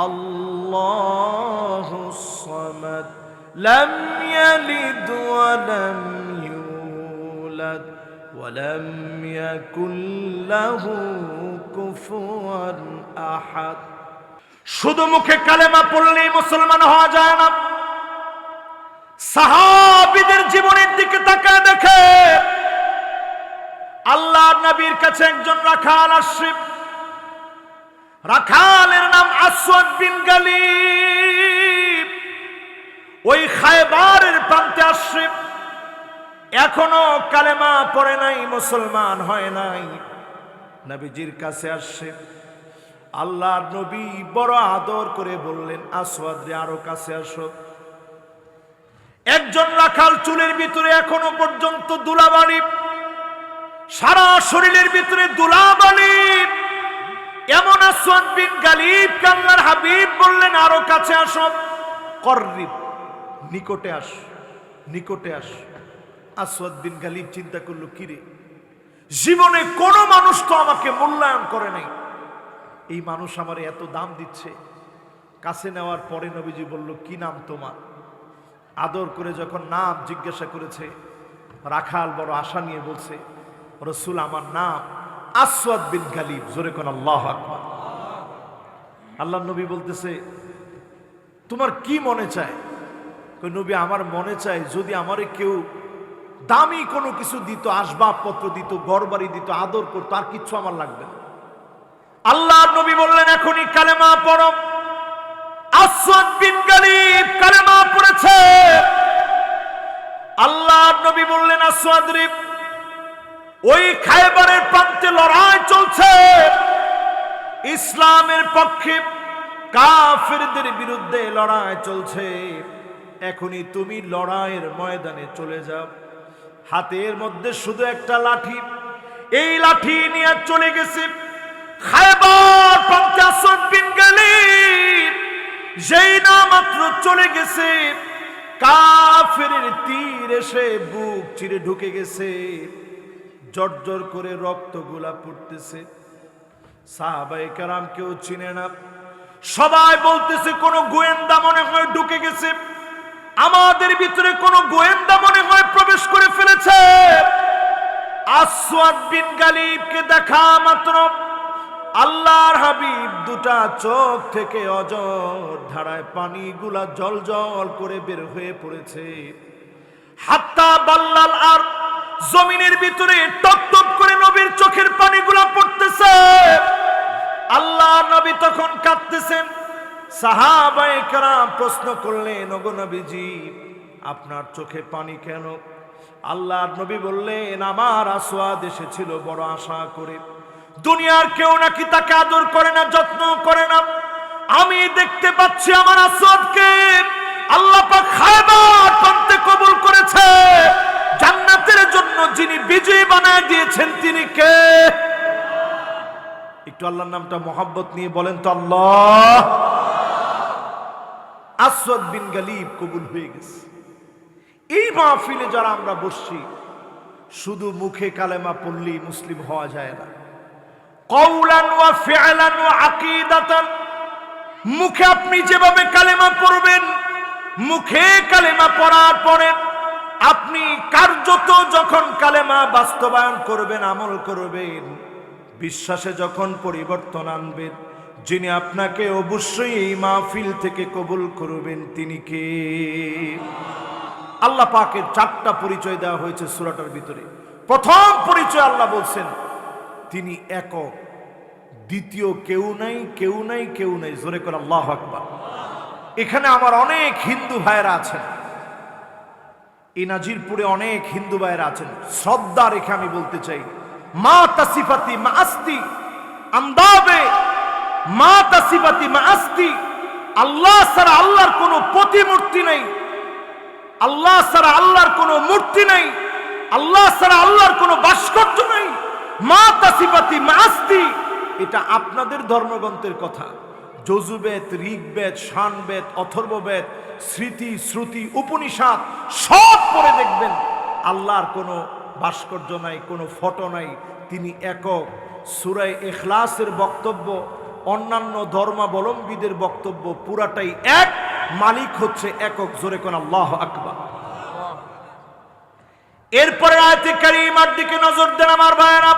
আল্লাহুস সামাদ লাম ইয়ালিদ ওয়া লাম ইউলাদ ওয়া লাম ইয়াকুল লাহু কুফুয়ান আহাদ। শুধু মুখে কালেমা পড়লেই মুসলমান হওয়া যায় না। সাহাবীদের জীবনের দিকে তাকায় দেখে আল্লাহর নবীর কাছে একজন রাখাল আসছে। রাখালের নাম আসওয়াদ বিন গালিব। ওই খায়বারের প্রান্তে আসছে, এখনো কালেমা পড়ে নাই, মুসলমান হয় নাই। নবীজির কাছে আসছে, আল্লাহর নবী বড় আদর করে বললেন, আসওয়াদ রে, আরো কাছে আসো। একজন রাখাল, চুলের ভিতরে এখনো পর্যন্ত ধুলাবালি, সারা শরীরের ভিতরে ধুলাবালি। এমন আসওয়াদ বিন গালিব কে আল্লাহর হাবিব বললেন, আরো কাছে আসো। করিব, নিকটে আস, নিকটে আস। আসওয়াদ বিন গালিব চিন্তা করলো, কিরে, জীবনে কোন মানুষ তো আমাকে মূল্যায়ন করে নাই, এই মানুষ আমার এত দাম দিচ্ছে। কাছে নেওয়ার পরে নবীজি বলল, কি নাম তোমার? আদর করে যখন নাম জিজ্ঞাসা করেছে, রাখাল বড় আশা নিয়ে বলছে, রাসূল, আমার নাম আসওয়াদ বিন গালিব। জোরে কোন আল্লাহু আকবার। আল্লাহর নবী বলতেছে, তোমার কি মনে চায়? কই, নবী, আমার মনে চায় যদি আমারে কেউ দামি কোনো কিছু দিত, আসবাবপত্র দিত, ঘরবাড়ি দিত, আদর করতো, আর কিচ্ছু আমার লাগবে না। আল্লাহর নবী বললেন, এখনই কালেমা পড়ো। আসওয়াদ বিন গালিব কালেমা পড়েছে। আল্লাহর নবী বললেন, আসওয়াদ রে, ওই খায়বারের প্রান্তে লড়াই চলছে, ইসলামের পক্ষে কাফেরদের বিরুদ্ধে লড়াই চলছে। এখনই তুমি লড়াইয়ের ময়দানে চলে যাও। হাতের মধ্যে শুধু একটা লাঠি, এই লাঠি নিয়ে চলে গেছে খায়বার প্রান্তে আসওয়াদ বিন গালিব। যেই না মাত্র চলে গেছে, কাফেরের তীর এসে বুক চিরে ঢুকে গেছে, জর্জর করে রক্তগুলা পড়তেছে। সাহাবায়ে কেরাম কেউ চিনে না, সবাই বলতেছে কোন গোয়েন্দা মনে হয় ঢুকে গেছে, আমাদের ভিতরে কোন গোয়েন্দা মনে হয় প্রবেশ করে ফেলেছে। আসওয়াদ বিন গালিবকে দেখা মাত্র আল্লাহর হাবিব দুটা চোখ থেকে অজর ধারায় পানিগুলা জল জল করে বের হয়ে পড়েছে। হাত্তা বাল্লাল, আর জমিনের ভিতরে টপ টপ করে নবীর চোখের পানিগুলা পড়তেছে। আল্লাহর নবী তখন কাঁদতেছেন। সাহাবায়ে কেরাম প্রশ্ন করলেন, ওগো নবীজি, আপনার চোখে পানি কেন? আল্লাহর নবী বললেন, আমার আসওয়াদ এসেছিল বড় আশা করে, দুনিয়ার কেউ নাকি তাকে আদর করে না, যত্ন করে না। আমি দেখতে পাচ্ছি আমার আসওয়াদকে আল্লাহ পাক খায়বার প্রান্তে কবুল করেছে। জান্নাতের জন্য যিনি বিজয়ী বানায় দিয়েছেন তিনি কে? একটু আল্লাহর নামটা মোহাব্বত নিয়ে বলেন তো, আল্লাহ। আসওয়াদ বিন গালিব কবুল হয়ে গেছে। এই মাহফিলে যারা আমরা বসছি, শুধু মুখে কালেমা পড়লেই মুসলিম হওয়া যায় না। কওলান ওয়া ফি'লান ওয়া আকীদাতান, মুখে আপনি যেভাবে কালেমা পড়বেন, মুখে কালেমা পড়ার পরে আপনি কার্যত যখন কালেমা বাস্তবায়ন করবেন, আমল করবেন, বিশ্বাসে যখন পরিবর্তন আনবেন, যিনি আপনাকে অবশ্যই এই মাহফিল থেকে কবুল করবেন তিনি কে? আল্লাহ পাকের চারটা পরিচয় দেওয়া হয়েছে সূরাটার ভিতরে। প্রথম পরিচয় আল্লাহ বলছেন তিনি একক, দ্বিতীয় কেউ নাই, কেউ নাই, কেউ নাই। জোরে করে আল্লাহু আকবার। এখানে আমার অনেক হিন্দু ভাইয়েরা আছেন, এই নাজিরপুরে অনেক হিন্দু ভাইয়েরা আছেন, শ্রদ্ধা রেখে আমি বলতে চাই, মা তাসিফাতি মা আস্তি আমদাবে, মা তাসিফাতি মা আস্তি, আল্লাহ ছাড়া আল্লাহর কোনো প্রতিমূর্তি নেই, আল্লাহ ছাড়া আল্লাহর কোনো মূর্তি নেই, আল্লাহ ছাড়া আল্লাহর কোনো ভাস্কর্য নেই। মা তাসিফাতি মা আস্তি, এটা আপনাদের ধর্মগ্রন্থের কথা। যজুবেদ, ঋগ্বেদ, শানবেদ, অথর্ববেদ, স্মৃতি, শ্রুতি, উপনিষদ সব পড়ে দেখবেন আল্লাহর কোনো ভাস্কর্য নাই, কোনো ফটো নাই, তিনি একক। সূরা ইখলাসের বক্তব্য অন্যান্য ধর্মাবলম্বীদের বক্তব্য পুরাটাই এক, মালিক হচ্ছে একক। জোরে কোন আল্লাহু আকবার। এরপরে আয়াতে কারিমার দিকে নজর দেন আমার ভাইয়েরা।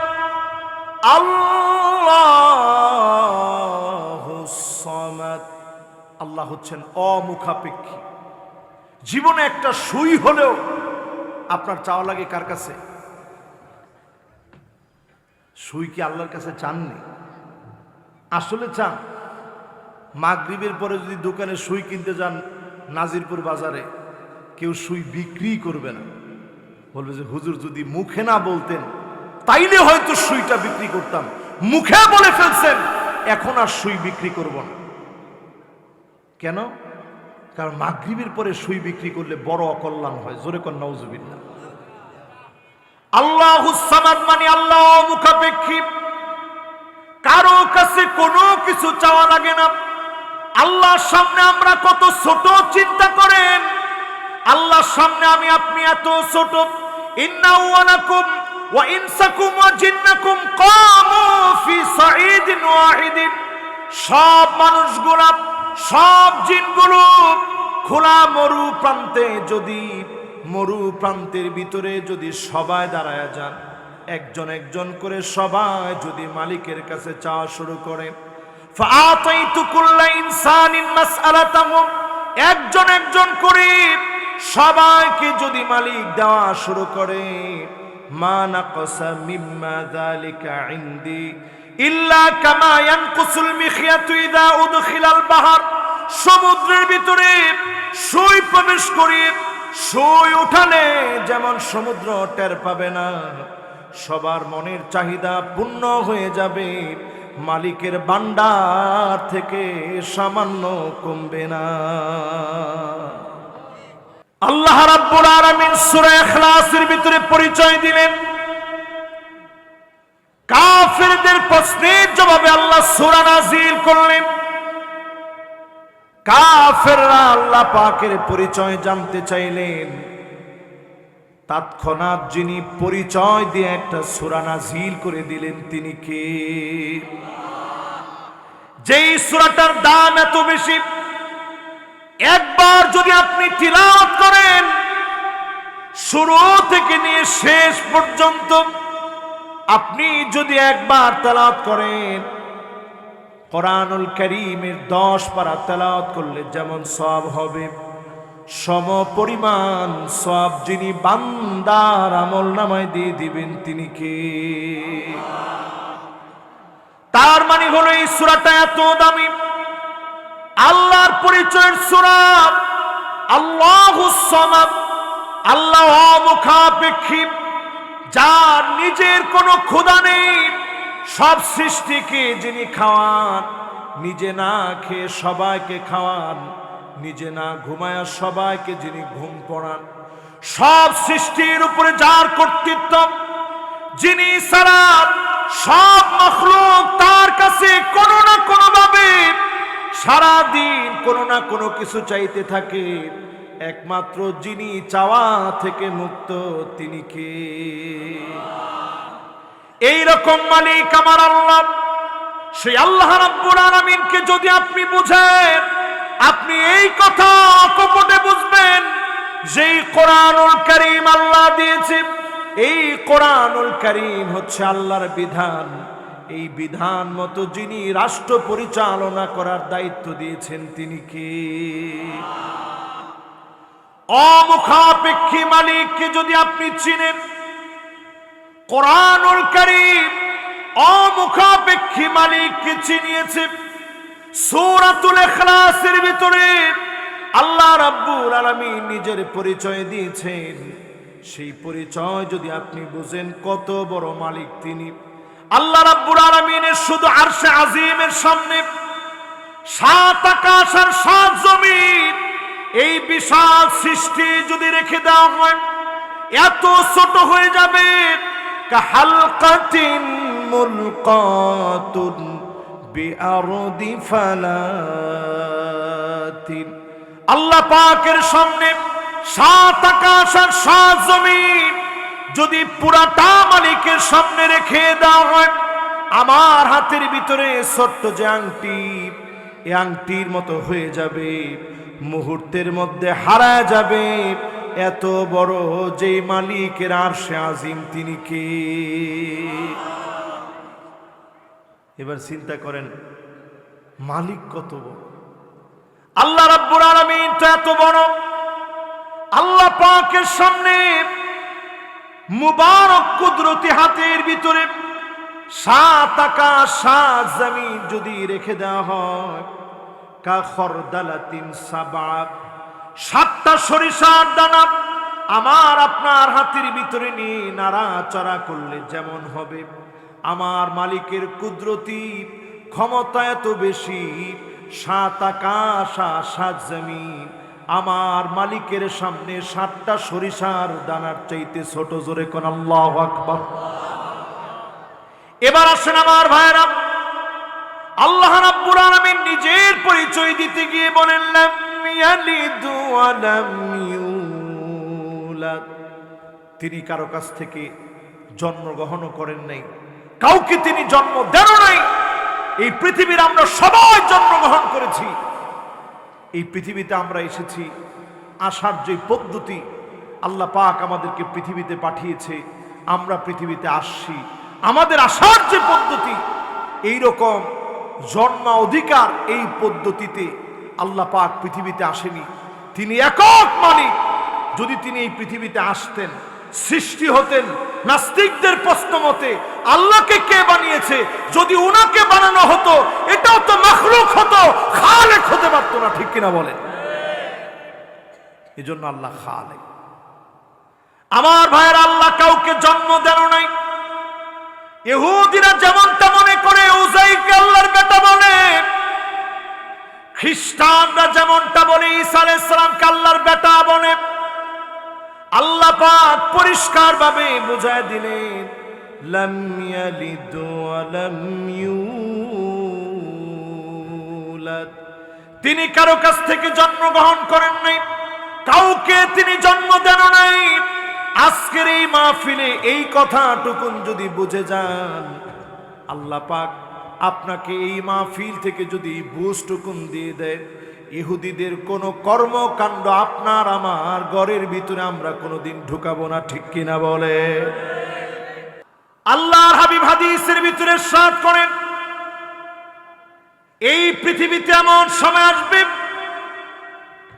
আল্লাহুস সামাদ, আল্লাহ হচ্ছেন অমুখাপেক্ষী। জীবনে একটা সুই হলেও আপনার চাওয়া লাগে কার কাছে? সুই কি আল্লাহর কাছে চাননি? আসলে চান? মাগরিবের পরে যদি দোকানে সুই কিনতে যান নাজিরপুর বাজারে, কেউ সুই বিক্রি করবে না, বলবে যে হুজুর যদি মুখে না বলতেন তাইলে হয়তো সুইটা বিক্রি করতাম, মুখে বলে ফেলছেন এখন আর সুই বিক্রি করব না। কেন? কারণ মাগরিবের পরে সুই বিক্রি করলে বড় অকল্যাণ হয়। জোরে কর নাউজুবিল্লাহ। আল্লাহুস সামাদ মানে আল্লাহ মুখাপেক্ষী, কারো কাছে কোনো কিছু চাওয়া লাগে না। আল্লাহর সামনে আমরা কত ছোট চিন্তা করেন, আল্লাহর সামনে আমি আপনি এত ছোট। ইন্না ওয়ালাকুম ওয়া ইনসাকুম ওয়া জিন্নাকুম কামু ফি সাঈদিন ওয়াহিদিন, সব মানুষগুলো সব জিনগুলো খোলা মরু প্রান্তে, যদি মরু প্রান্তের ভিতরে যদি সবাই দাঁড়ায় যান, একজন একজন করে সবাই যদি মালিকের কাছে চাওয়া শুরু করে, ফাআতাইতু কুল্লা ইনসানিন মাসআলাতাহু, একজন একজন করে সবাইকে যদি মালিক দেওয়া শুরু করে, মা নাকাসা মিম্মা যালিকা ইনদি ইল্লা কামা ইয়ানকুসুল মিখিয়াতু ইযা উদখিলাল বাহর, সমুদ্রের ভিতরে সুই প্রবেশ করে সুই উঠালে যেমন সমুদ্র টের পাবে না, সবার মনের চাহিদা পূর্ণ হয়ে যাবে, মালিকের ভান্ডার থেকে সামান্য কমবে না। আল্লাহ রাব্বুল আলামিন সূরা ইখলাসের ভিতরে পরিচয় দিলেন। কাফেরদের প্রশ্নের জবাবে আল্লাহ সূরা নাযিল করলেন। কাফেররা আল্লাহ পাকের পরিচয় জানতে চাইলেন, তৎক্ষণাৎ যিনি পরিচয় দিয়ে একটা সূরা নাযিল করে দিলেন তিনি কে? যেই সূরাটার দাম এত বেশি, একবার যদি আপনি তিলাওয়াত করেন শুরু থেকে নিয়ে শেষ পর্যন্ত, আপনি যদি একবার তেলাওয়াত করেন, কোরআনুল কারীমের 10 পারা তেলাওয়াত করলে যেমন সওয়াব হবে, সম পরিমাণ সওয়াব যিনি বান্দার আমলনামায় দিয়ে দিবেন তিনি কে? তার মানে হলো এই সূরাটা এত দামি, আল্লাহর পরিচয়ের সূরা। আল্লাহুস সামাদ, আল্লাহ অমুখাপেক্ষী, যার নিজের কোনো ক্ষুধা নেই, সব সৃষ্টিকে যিনি খাওয়ান, নিজে না খেয়ে সবাইকে খাওয়ান, নিজে না ঘুমায়া সবাইকে যিনি ঘুম পড়ান, সব সৃষ্টির উপরে যার কর্তৃত্ব, যিনি সারা সব মাখলুক তার কাছে কোনো না কোনো ভাবে সারা দিন কোনো না কোনো কিছু চাইতে থাকে, একমাত্র যিনি চাওয়া থেকে মুক্ত তিনি কে? এই রকম মালিক আমার আল্লাহ। সেই আল্লাহ রাব্বুল আলামিনকে যদি আপনি বুঝেন, আপনি এই কথা অকপটে বুঝবেন, যেই কোরআনুল কারীম আল্লাহ দিয়েছে, এই কোরআনুল কারীম হচ্ছে আল্লাহর বিধান, এই বিধান মতো যিনি রাষ্ট্র পরিচালনা করার দায়িত্ব দিয়েছেন তিনি কে? অমুখাপেক্ষী মালিককে যদি আপনি চিনেন, কোরআনুল কারীম অমুখাপেক্ষী মালিককে চিনিয়েছে। সূরাতুল ইখলাসের ভিতরে আল্লাহ রাব্বুল আলামিন নিজের পরিচয় দিয়েছেন। সেই পরিচয় যদি আপনি বুঝেন কত বড় মালিক তিনি, আল্লাহ রাব্বুল আলামিনের শুধু আরশে আজিমের সামনে 7 আকাশ আর 7 জমিন, এই বিশাল সৃষ্টি যদি রেখে দেওয়া হয়, এত ছোট হয়ে যাবে, কাহালকাতিন মুলকাতুন বিআরদি ফালাতিন। আল্লাহ পাকের সামনে 7 আকাশ আর 7 জমিন যদি পুরাটা মালিকের সামনে রেখে দেওয়া হয়, আমার হাতের ভিতরে ছোট্ট যে আংটি, এই আংটির মতো হয়ে যাবে, মুহূর্তের মধ্যে হারায় যাবে। এত বড় যে মালিকের আরশে আজিম, তিনি কে? এবার চিন্তা করেন মালিক কত বড়। আল্লাহ রাব্বুল আলামিন তো এত বড়। আল্লাহ পাকের সামনে মুবারক কুদরতি হাতের ভিতরে 7 আকাশ 7 জমিন যদি রেখে দেওয়া হয়, কা খরদালাতিন সাবা, 7টা সরিষার দানা আমার আপনার হাতের ভিতরে নিয়ে নাড়াচাড়া করলে যেমন হবে, আমার মালিকের কুদরতি ক্ষমতা এত বেশি। 7 আকাশ 7 জমিন আমার মালিকের সামনে 7টা সরিষার দানার চাইতে ছোট। জোরে কোন আল্লাহু আকবার। এবার আসেন আমার ভাইরা, আল্লাহ রাব্বুল আলামিন নিজের পরিচয় দিতে গিয়ে বলেন, লাম ইয়ালিদ ওয়া লাম ইউলাদ। তিনি কারো কাছ থেকে জন্মগ্রহণ করেন নাই, কাউকে তিনি জন্ম দেন নাই। এই পৃথিবীর আমরা সবাই জন্মগ্রহণ করেছি। এই পৃথিবীতে আমরা এসেছি, আসার যে পদ্ধতি আল্লাহ পাক আমাদেরকে পৃথিবীতে পাঠিয়েছে, আমরা পৃথিবীতে আসছি, আমাদের আসার যে পদ্ধতি, এই রকম জন্ম অধিকার এই পদ্ধতিতে আল্লাহ পাক পৃথিবীতে আসেনি। তিনি একক মালিক। যদি তিনি এই পৃথিবীতে আসতেন, সৃষ্টি হতেন, নাস্তিকদের প্রশ্ন মতে আল্লাহকে কে বানিয়েছে, যদি উনাকে বানানো হতো এটাও তো মাখলুক হতো, খালেক হতে পারতো না। ঠিক কিনা বলেন? এজন্য আল্লাহ খালেক। আমার ভাইয়ের, আল্লাহ কাউকে জন্ম দেন নাই। ইহুদিরা যেমনটা মনে করে উযাইরকে আল্লাহর বেটা বলে, খ্রিস্টানরা যেমনটা বলে ঈসা আলাইহিস সালামকে আল্লাহর বেটা বলে। আল্লাহ পাক পরিষ্কার ভাবে বুঝায় দিলেন, লাম ইয়ালিদ ওয়া লাম ইউলাদ। তিনি কারো কাছ থেকে জন্মগ্রহণ করেন নাই, কাউকে তিনি জন্ম দেন নাই। আজকের এই মাহফিলে এই কথাটুকুন যদি বুঝে যান, আল্লাহ পাক আপনাকে এই মাহফিল থেকে যদি বুঝটুকুন দিয়ে দেয়, ইহুদিদের কোন কর্মকাণ্ড আপনার আমার ঘরের ভিতরে আমরা কোনোদিন ঢুকাবো না। ঠিক কিনা বলে? আল্লাহর হাবিব হাদিসের ভিতরে ইরশাদ করেন, এই পৃথিবীতে এমন সময় আসবে,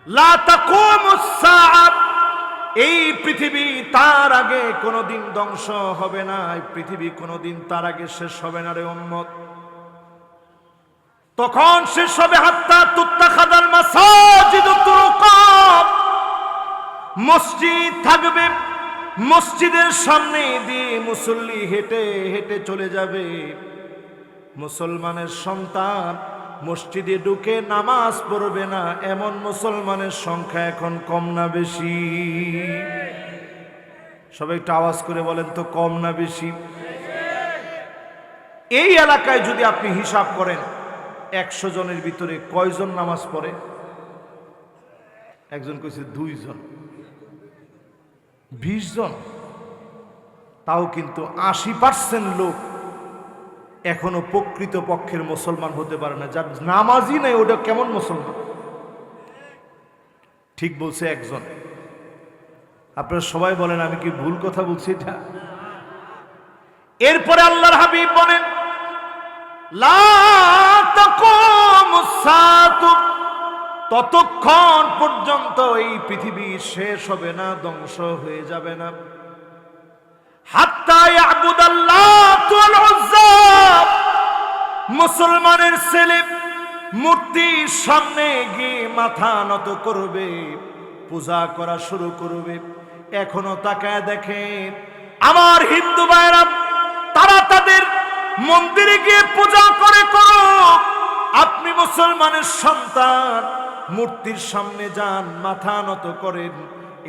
লা তাকুমুস সাআত, এই পৃথিবী তার আগে কোনোদিন ধ্বংস হবে না, এই পৃথিবী কোনোদিন তার আগে শেষ হবে না রে উম্মত। তখন শেষ হবে হাত্তা তুত্তাখাদাল মাসাজিদু তুরুকাব, মসজিদ থাকবে, মসজিদের সামনে দিয়ে মুসল্লি হেঁটে হেঁটে চলে যাবে। মুসলমানের সন্তান মসজিদে ঢুকে নামাজ পড়বে না, এমন মুসলমানের সংখ্যা এখন কম না বেশি? সবাই একটু আওয়াজ করে বলেন তো, কম না বেশি? এই এলাকায় যদি আপনি হিসাব করেন 100 জনের ভিতরে কয়জন নামাজ পড়ে? একজন কইছে 2 জন, 20 জন। তাও কিন্তু 80% লোক এখনো প্রকৃত পক্ষের মুসলমান হতে পারে না। যার নামাজই নাই ওটা কেমন মুসলমান? ঠিক বলছে একজন। আপনারা সবাই বলেন আমি কি ভুল কথা বলছি এটা? এরপরে আল্লাহর হাবিব বলেন, লা তাকুমুস সাআতু, ততক্ষণ পর্যন্ত এই পৃথিবী শেষ হবে না, ধ্বংস হয়ে যাবে না, হাত্তা ইয়াবুদাল্লাত ওয়াল উজ্জা, মুসলমানের ছেলে মূর্তির সামনে গিয়ে মাথা নত করবে, পূজা করা শুরু করবে। এখনো তাকায় দেখেন আমার হিন্দু ভাইরা, তারা তাদের মন্দিরে গিয়ে পূজা করে করুক, আপনি মুসলমানের সন্তান মূর্তির সামনে যান, মাথা নত করেন,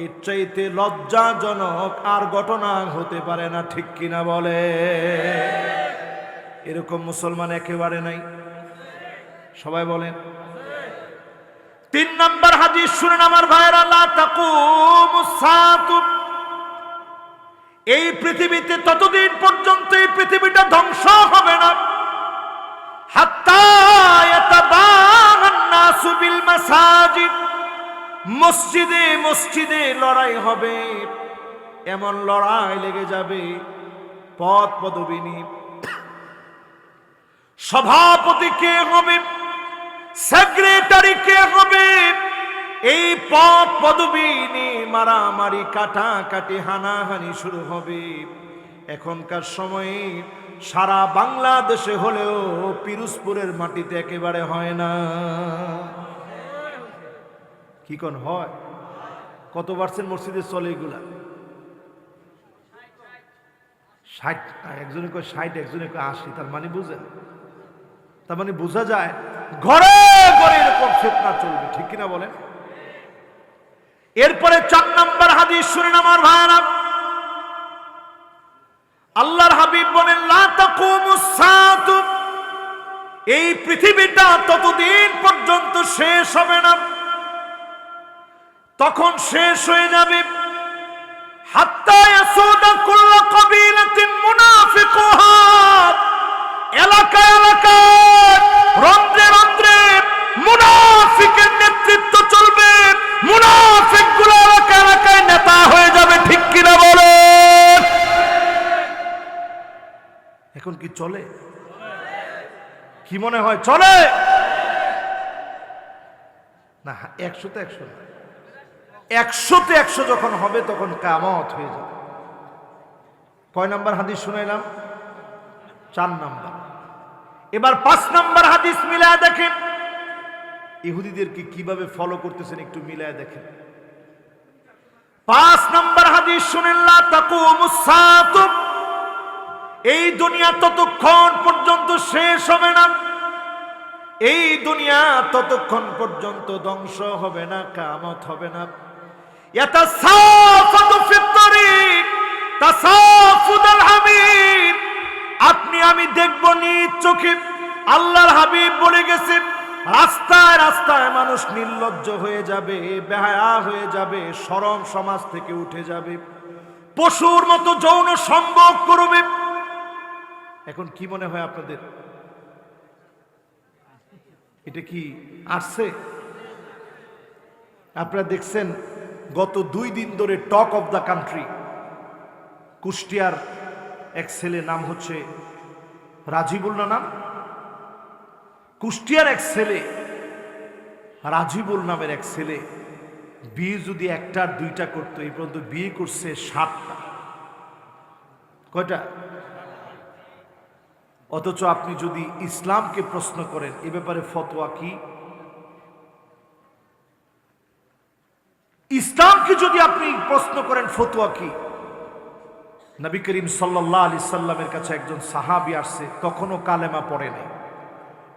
এর চাইতে লজ্জাজনক আর ঘটনা হতে পারে না। ঠিক কিনা বলে? এরকম মুসলমান একেবারে নাই। সবাই বলেন। 3 নম্বর হাদিস শুনেন আমার ভাইরা, লা তাকুমুস সাআতু, এই পৃথিবীতে ততদিন পর্যন্ত এই পৃথিবীটা ধ্বংস হবে না হাত্তা ইয়াতাবাহান নাসু বিল মাসাজিদ, মসজিদে মসজিদে লড়াই হবে, এমন লড়াই লেগে যাবে পদ পদবী নিয়ে সভাপতি কে হবে, সেক্রেটারি কে হবে, এই পদ পদবী নিয়ে মারামারি কাটাকাটি হানাহানি শুরু হবে। এখনকার সময়ে সারা বাংলাদেশে হলেও পিরোজপুরের মাটিতে একেবারে হয় না। কি কোন হয়? কত পার্সেন্ট মসজিদে চলে এগুলা? 60, একজনে কয় 60, একজনে কয় 80। তার মানে বুঝেন, তার মানে বোঝা যায় ঘরে ঘরে এরকম ফিতনা চলবে, ঠিক কিনা বলেন? এরপরে 4 নম্বর হাদিস শুনেন আমার ভাইরা। আল্লাহর হাবিব বলেন লা তাকুমুস সাআতু, এই পৃথিবীটা ততদিন পর্যন্ত শেষ হবে না, তখন শেষ হয়ে যাবে হাত্তা ইয়াসুদা কুল্লু কাবিলাতিন মুনাফিকুহা, এলাকা এলাকায় রন্ধ্রে রন্ধ্রে মুনাফিকের নেতৃত্ব চলবে, মুনাফিকগুলো এলাকা এলাকায় নেতা হয়ে যাবে, ঠিক কিনা বলে? এখন কি চলে? কি মনে হয় চলে? না, 100-তে 100 না, 100-তে 100 যখন হবে তখন কিয়ামত হয়ে যাবে। কয় নাম্বার হাদিস শুনাইলাম? 4 নাম্বার। এবার 5 নাম্বার হাদিস মিলায় দেখেন, ইহুদিদেরকে কিভাবে ফলো করতেছেন একটু মিলায় দেখেন। 5 নাম্বার হাদিস শুনেন লা তাকুমুস সাআতু, এই দুনিয়া ততক্ষণ পর্যন্ত শেষ হবে না, এই দুনিয়া ততক্ষণ পর্যন্ত ধ্বংস হবে না, কিয়ামত হবে না। ইয়াতাসাফাতু ফিত তারিক তাসাফুদাল হাবিব, আপনি আমি দেখব নিজ চোখে, আল্লাহর হাবিব বলে গেছেন রাস্তায় রাস্তায় মানুষ নির্লজ্জ হয়ে যাবে, বেহায়া হয়ে যাবে, শরম সমাজ থেকে উঠে যাবে, পশুর মতো যৌন সম্ভোগ করবে। এখন কি মনে হয় আপনাদের, এটা কি আসছে? আপনারা দেখছেন গত 2 দিন ধরে টক অফ দ্য কান্ট্রি কুষ্টিয়ার এক ছেলে, নাম হচ্ছে রাজিবুল, না নাম, কুষ্টিয়ার এক ছেলে রাজিবুল নামের এক ছেলে, বিয়ে যদি 1টা 2টা করতো, এই পর্যন্ত বিয়ে করছে 7টা। কয়টা? অথচ আপনি যদি ইসলামকে প্রশ্ন করেন এ ব্যাপারে ফতোয়া কি, ইসলামকে যদি আপনি প্রশ্ন করেন ফতোয়া কি, নবী করিম সাল্লাল্লাহু আলাইহি সাল্লামের কাছে একজন সাহাবী আসছে, তখনও কালেমা পড়ে নাই।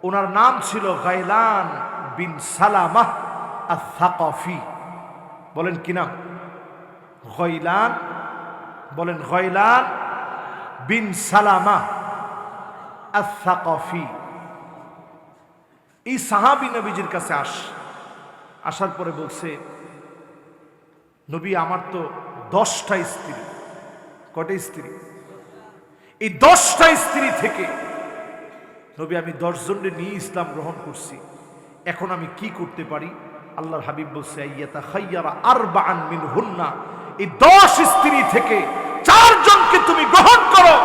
ওনার নাম ছিল গাইলান বিন সালামাহ আস-সাকাফি। বলেন কি নাম? গাইলান, বলেন গাইলান বিন সালামাহ আস-সাকাফি। এই সাহাবী নবীজির কাছে আসার পরে বলছে, নবী আমার তো 10টা স্ত্রী। কয়টা স্ত্রী? এই 10টা স্ত্রী থেকে নবী আমি 10 জনকে নিয়ে ইসলাম গ্রহণ করছি, এখন আমি কি করতে পারি? আল্লাহর হাবিব বলছে আইয়াতা খায়্যারা আরবাআন মিনহুন্না, এই 10 স্ত্রী থেকে 4 জনকে তুমি গ্রহণ করো,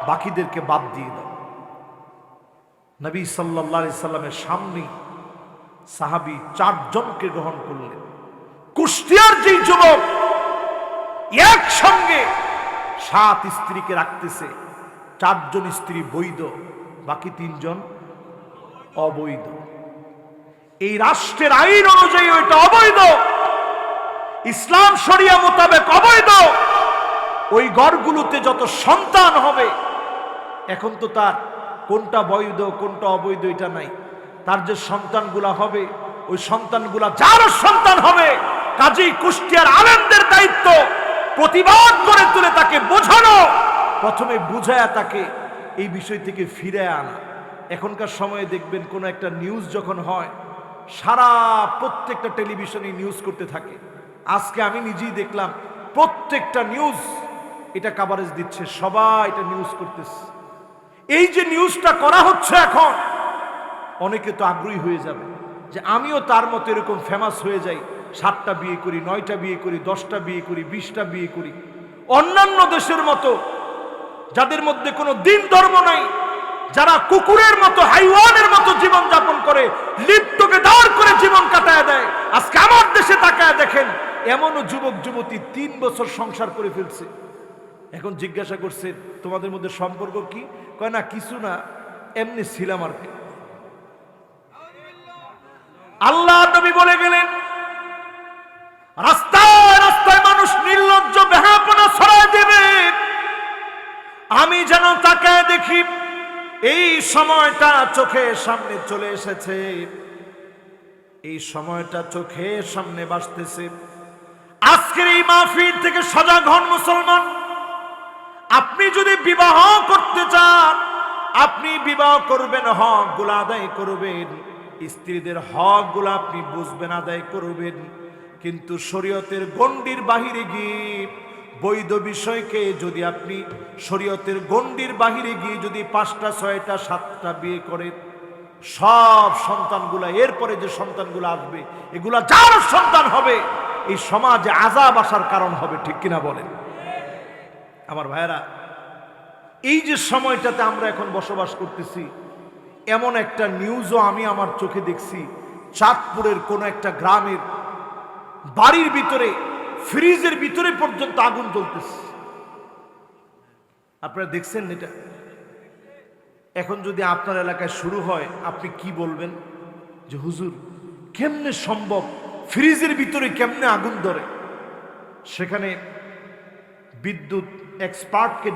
বাকিদেরকে বাদ দিয়ে দাও। নবী সাল্লাল্লাহু আলাইহি সাল্লামের সামনে সাহাবী 4 জনকে গ্রহণ করলেন। কুষ্টিয়ার যে যুবক একসঙ্গে 7 স্ত্রীকে রাখতেছে, 4 জন স্ত্রী বৈধ, বাকি 3 জন অবৈধ। এই রাষ্ট্রের আইন অনুযায়ী ওইটা অবৈধ, ইসলাম শরিয়া মোতাবেক অবৈধ। ওই ঘরগুলোতে যত সন্তান হবে, এখন তো তার কোনটা বৈধ কোনটা অবৈধ এটা নাই, তার যে সন্তানগুলা হবে ওই সন্তানগুলা যার সন্তান হবে, কাজী কুষ্টিয়ার আলেমদের দায়িত্ব প্রতিবাদ করে তুলে তাকে বোঝানো, প্রথমে বুঝায়া তাকে এই বিষয় থেকে ফিরে আনা। এখনকার সময়ে দেখবেন কোন একটা নিউজ যখন হয়, সারা প্রত্যেকটা টেলিভিশনে নিউজ করতে থাকে। আজকে আমি নিজেই দেখলাম প্রত্যেকটা নিউজ এটা কভারেজ দিচ্ছে, সবাই এটা নিউজ করতেছে। এই যে নিউজটা করা হচ্ছে এখন, অনেকে তো আগ্রহী হয়ে যাবে যে আমিও তার মতো এরকম ফেমাস হয়ে যাই, 7টা বিয়ে করি, 9টা বিয়ে করি, 10টা বিয়ে করি, 20টা বিয়ে করি। অন্যান্য দেশের মতো যাদের মধ্যে কোনো দিন ধর্ম নাই, যারা কুকুরের মতো হাইওয়ানের মতো জীবন যাপন করে, লিপ্তকে দাঁড় করে জীবন কাটায় দেয়, আজকে আমার দেশে তাকায় দেখেন এমনও যুবক যুবতী 3 বছর সংসার করে ফেলছে। এখন জিজ্ঞাসা করছে তোমাদের মধ্যে সম্পর্ক কি? কয় না কিছু না, এমনি ছিলাম আর কি। আল্লাহ নবী বলে গেলেন রাস্তায় রাস্তায় মানুষ নির্লজ্জ বেহাপনা ছড়ায় দেবে, আমি যেন তাকায় দেখি। এই সময়টা চোখের সামনে চলে এসেছে, এই সময়টা চোখের সামনে ভাসতেছে। আজকের এই মাহফিল থেকে সজাগ হন মুসলমান। আপনি যদি বিবাহ করতে চান, আপনি বিবাহ করবেন, হক গুলা আদায় করবেন, স্ত্রীদের হক গুলা আপনি বুঝবেন, আদায় করবেন। কিন্তু শরীয়তের গণ্ডির বাহিরে গিয়ে বৈধ বিষয়কে যদি আপনি শরীয়তের গণ্ডির বাহিরে গিয়ে যদি 5টা 6টা 7টা বিয়ে করেন, সব সন্তানগুলা, এরপরে যে সন্তানগুলো আসবে এগুলা যার সন্তান হবে, এই সমাজে আযাব আসার কারণ হবে। ঠিক কিনা বলেন আমার ভাইয়েরা? এই যে সময়টাতে আমরা এখন বসবাস করতেছি, এমন একটা নিউজও আমি আমার চোখে দেখছি। চাঁদপুরের কোন একটা গ্রামের বাড়ির ভিতরে ফ্রিজের ভিতরে পর্যন্ত আগুন জ্বলতেছে। আপনারা দেখছেন এটা? এখন যদি আপনার এলাকায় শুরু হয়, আপনি কি বলবেন যে হুজুর কেমনে সম্ভব, ফ্রিজের ভিতরে কেমনে আগুন ধরে? সেখানে বিদ্যুৎ এক্সপার্টকে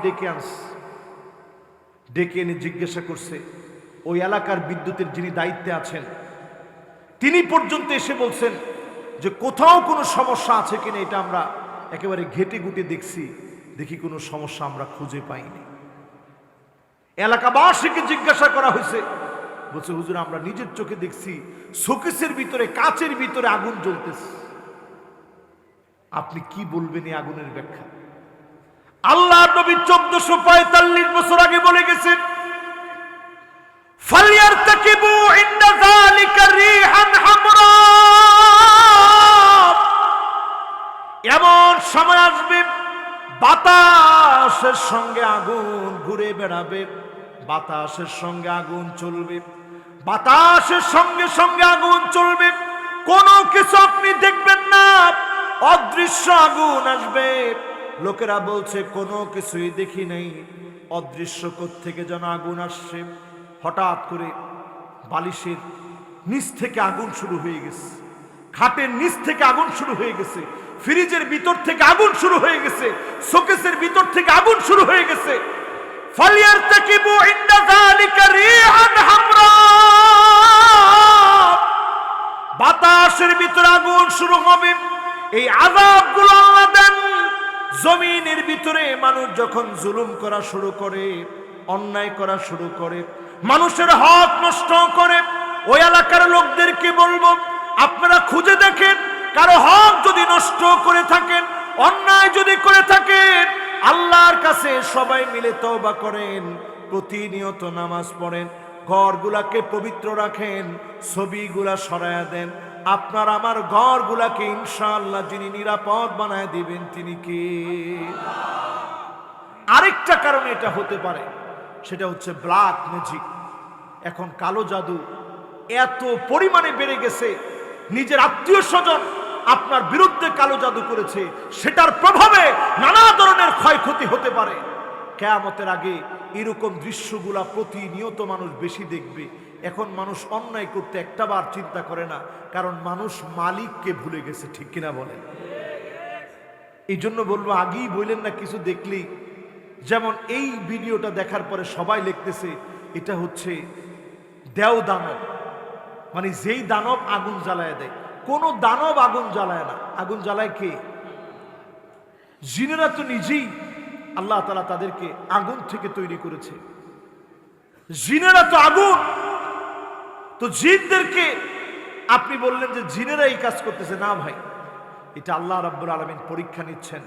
ডেকে এনে জিজ্ঞাসা করছে, ওই এলাকার বিদ্যুতের যিনি দায়িত্বে আছেন তিনি পর্যন্ত এসে বলছেন যে কোথাও কোনো সমস্যা আছে কিনা এটা আমরা একেবারে ঘেটে ঘুটে দেখি কোনো সমস্যা আমরা খুঁজে পাইনি। এলাকাবাসীকে জিজ্ঞাসা করা হয়েছে, বলছে হুজুর আমরা নিজের চোখে দেখছি শোকেসের ভিতরে, কাচের ভিতরে আগুন জ্বলতেছে। আপনি কি বলবেন এই আগুনের ব্যাখ্যা? আল্লাহ নবী 1445 বছর আগে বলে গেছেন, ফালইয়ারতাকিবু ইনদা যালিকা রিহান হামরা। এমন সময় আসবে বাতাসের সঙ্গে আগুন ঘুরে বেড়াবে, বাতাসের সঙ্গে আগুন চলবে, বাতাসের সঙ্গে সঙ্গে আগুন চলবে, কোনো কিছু আপনি দেখবেন না, অদৃশ্য আগুন আসবে। লোকেরা বলছে কোনো কিছুই দেখি নাই, অদৃশ্য কোত্থেকে যেন আগুন আসছে। হঠাৎ করে বালিশের নিচ থেকে আগুন শুরু হয়ে গেছে, খাটের নিচ থেকে আগুন শুরু হয়ে গেছে, ফ্রিজের ভিতর থেকে আগুন শুরু হয়ে গেছে, শোকেসের ভিতর থেকে আগুন শুরু হয়ে গেছে। ফালইয়ারতাকিবু ইনদা যালিকা রিহান হামরা। বাতাসের ভিতরে আগুন শুরু হবে। এই আযাবগুলো আল্লাহ দেন জমিনের ভিতরে। মানুষ যখন জুলুম করা শুরু করে, অন্যায় করা শুরু করে, মানুষের হক নষ্ট করে, ওই এলাকার লোকদেরকে বলবো আপনারা খুঁজে দেখেন, কারো হক যদি নষ্ট করে থাকেন, অন্যায় যদি করে থাকেন, আল্লাহর কাছে সবাই মিলে তওবা করেন, প্রতিনিয়ত নামাজ পড়েন, ঘরগুলাকে পবিত্র রাখেন, ছবিগুলা সরায়া দেন। আপনার আমার ঘরগুলাকে ইনশাআল্লাহ যিনি নিরাপদ বানায় দিবেন তিনি কে? আরেকটা কারণে এটা হতে পারে, সেটা হচ্ছে ব্ল্যাক ম্যাজিক। এখন কালো জাদু এত পরিমাণে বেড়ে গেছে, নিজের আত্মীয় স্বজন আপনার বিরুদ্ধে কালো জাদু করেছে, সেটার প্রভাবে নানা ধরনের ক্ষয়ক্ষতি হতে পারে। কিয়ামতের আগে এরকম দৃশ্যগুলা প্রতিনিয়ত মানুষ বেশি দেখবে। এখন মানুষ অন্যায় করতে একটাবার চিন্তা করে না, কারণ মানুষ মালিককে ভুলে গেছে। ঠিক কিনা বলেন? এই জন্য বলবো, আগেই বললেন না কিছু দেখলেই, যেমন এই ভিডিওটা দেখার পরে সবাই লিখতেছে এটা হচ্ছে দেও দানব, মানে যেই দানব আগুন জ্বালায় দেয়। কোন দানব আগুন জ্বালায় না, আগুন জ্বালায় কে? জিনেরা তো নিজেই আল্লাহ তাআলা তাদেরকে আগুন থেকে তৈরি করেছে। জিনেরা তো আগুন, তো জিনদেরকে আপনি বললেন যে জিনেরা এই কাজ করতেছে। না ভাই, এটা আল্লাহ রাব্বুল আলামিন পরীক্ষা নিচ্ছেন।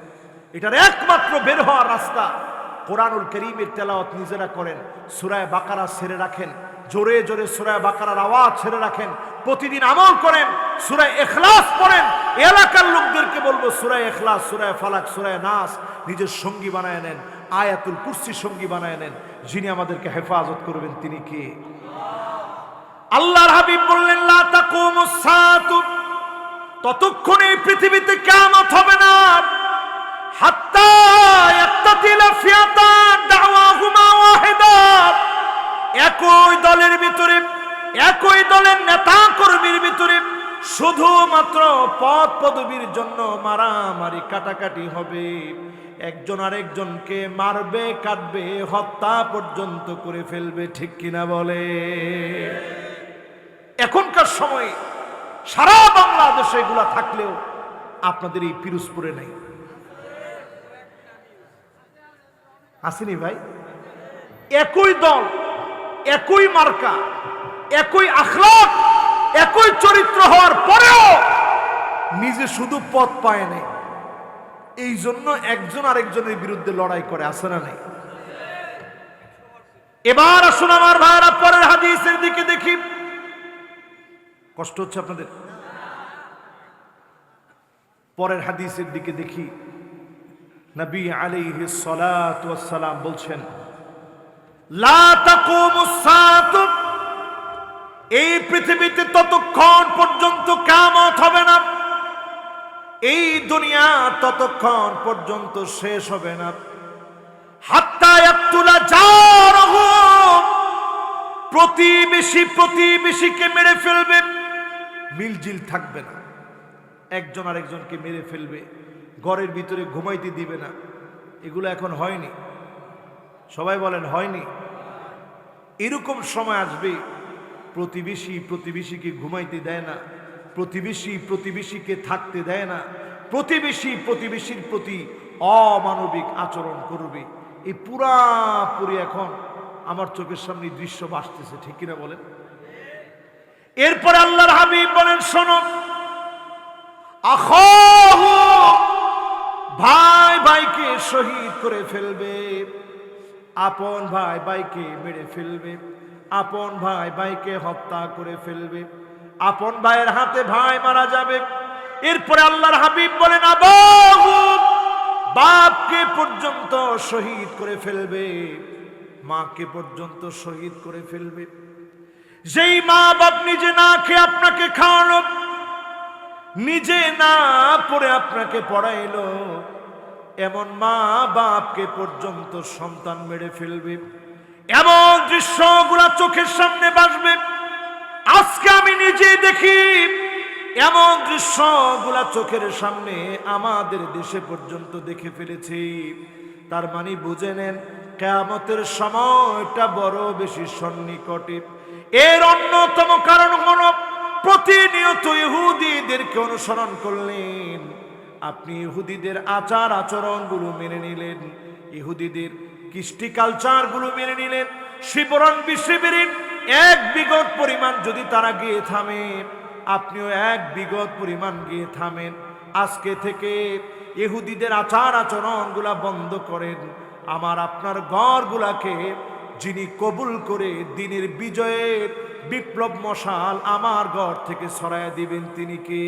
এটার একমাত্র বের হওয়ার রাস্তা কোরআনুল কারীমের তেলাওয়াত নিজেরা করেন, সূরা বাকারা ছেড়ে রাখেন, জোরে জোরে সূরা বাকারার আওয়াজ ছেড়ে রাখেন, প্রতিদিন আমল করেন, সূরা ইখলাস পড়েন। এলাকার লোকদেরকে বলবো সূরা ইখলাস, সূরা ফালাক, সূরা নাস নিজের সঙ্গী বানায় নেন, আয়াতুল কুরসি সঙ্গী বানায় নেন। যিনি আমাদেরকে হেফাজত করবেন তিনি কে? আল্লাহর হাবিব বললেন লা তাকুমুস সাআতু, ততক্ষণ এই পৃথিবীতে কিয়ামত হবে না হাত্তা ইয়াক্তাতিলা ফিয়াতান দাওয়াহুমা ওয়াহিদা, একই দলের ভিতরে, একই দলের নেতা কর্মীর ভিতরে শুধুমাত্র পদ পদবীর জন্য মারামারি কাটাকাটি হবে, একজন আরেকজনকে মারবে, কাটবে, হত্যা পর্যন্ত করে ফেলবে। ঠিক কিনা বলে? এখনকার সময়ে সারা বাংলাদেশে এগুলা থাকলেও আপনাদের এই পিরোজপুরে নাই। আসেনি ভাই? একই দল, একই মার্কা, একই আখলাক, একই চরিত্র হওয়ার পরেও নিজে শুধু পদ পায় নাই, এই জন্য একজন আরেকজনের বিরুদ্ধে লড়াই করে। আছে না নাই? এবার আসুন আমার ভাইরা পরের হাদিসের দিকে দেখি। কষ্ট হচ্ছে আপনাদের? পরের হাদিসের দিকে দেখি। নবী আলাইহিস সালাতু ওয়াস সালাম বলছেন লা তাকুমুস সাআতু, এই পৃথিবীতে ততক্ষণ পর্যন্ত কিয়ামত হবে না, এই দুনিয়া ততক্ষণ পর্যন্ত শেষ হবে না হাত্তা ইয়াকতুলা জারহু, প্রতিবেশী প্রতিবেশীকে মেরে ফেলবে, মিলজিল থাকবে না, একজন আরেকজনকে মেরে ফেলবে, ঘরের ভিতরে ঘুমাইতে দিবে না। এগুলো এখন হয়নি? সবাই বলেন হয়নি? এরকম সময় আসবে প্রতিবেশী প্রতিবেশীকে ঘুমাইতে দেয় না, প্রতিবেশী প্রতিবেশীকে থাকতে দেয় না, প্রতিবেশী প্রতিবেশীর প্রতি অমানবিক আচরণ করবে। এই পুরাপুরি এখন আমার চোখের সামনে দৃশ্য ভাসতেছে। ঠিক কিনা বলেন? এরপরে আল্লাহর হাবিব বলেন শোনো, আখাহু, ভাই ভাইকে শহীদ করে ফেলবে, আপন ভাই ভাইকে মেরে ফেলবে, আপন ভাই ভাইকে হত্যা করে ফেলবে, আপন ভাইয়ের হাতে ভাই মারা যাবে। এরপরে আল্লাহর হাবিব বলেন আবাহু, বাপকে পর্যন্ত শহীদ করে ফেলবে, মাকে পর্যন্ত শহীদ করে ফেলবে। যেই মা বাপ নিজে না খেয়ে আপনাকে খাওয়ানো, নিজে না পড়ে আপনাকে পড়াইলো, এমন মা বাপকে পর্যন্ত সন্তান মেরে ফেলবে। এমন দৃশ্যগুলা চোখের সামনে ভাসবে। আজকে আমি নিজে দেখি এমন দৃশ্যগুলা চোখের সামনে আমাদের দেশে পর্যন্ত দেখে ফেলেছি। তার মানে বুঝে নেন কিয়ামতের সময়টা বড় বেশি সন্নিকটে। এর অন্যতম কারণ হলো প্রতিনিয়ত ইহুদিদেরকে অনুসরণ করলেন আপনি, ইহুদিদের আচার আচরণগুলো মেনে নিলেন, ইহুদিদের কৃষ্টি কালচারগুলো মেনে নিলেন। শিবরণ বিশ্ববিরিন এক বিগত পরিমাণ যদি তারা গিয়ে থামে, আপনিও এক বিগত পরিমাণ গিয়ে থামেন। আজকে থেকে ইহুদিদের আচার আচরণগুলা বন্ধ করেন। আমার আপনার ঘরগুলাকে যিনি কবুল করে দিনের বিজয়ের বিপ্লব মশাল আমার ঘর থেকে সরাইয়া দিবেন তিনি কে?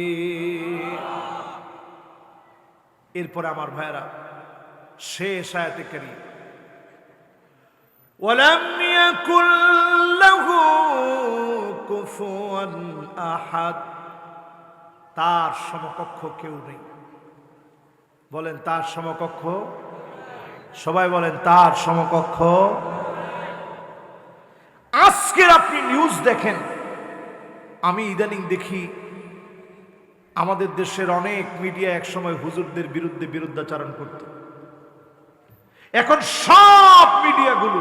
এরপরে আমার ভাইরা শেষ আয়াতে কারীম, ওয়ালাম ইয়াকুল লাহু কুফুয়ান আহাদ, তার সমকক্ষ কেউ নেই। বলেন তার সমকক্ষ, সবাই বলেন তার সমকক্ষ। আজকের আপনি নিউজ দেখেন, আমি ইদানিং দেখি আমাদের দেশের অনেক মিডিয়া একসময় হুজুরদের বিরুদ্ধে বিরুদ্ধাচারণ করত, এখন সব মিডিয়াগুলো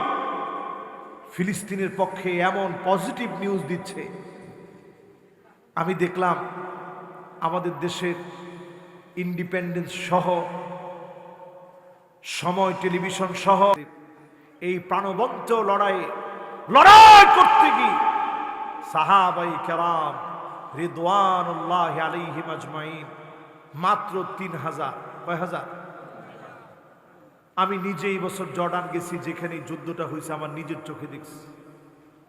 ফিলিস্তিনের পক্ষে এমন পজিটিভ নিউজ দিচ্ছে। আমি দেখলাম আমাদের দেশের ইন্ডিপেন্ডেন্স সহ, সময় টেলিভিশন সহ এই প্রাণবন্ত লড়াই করতে গিয়ে সাহাবাই কেরাম রিদওয়ানুল্লাহি আলাইহিম আজমাইন মাত্র 3000, কয় হাজার? আমি নিজে এই বছর জর্ডান গেছি, যেখানে যুদ্ধটা হয়েছে আমার নিজের চোখে দেখছি।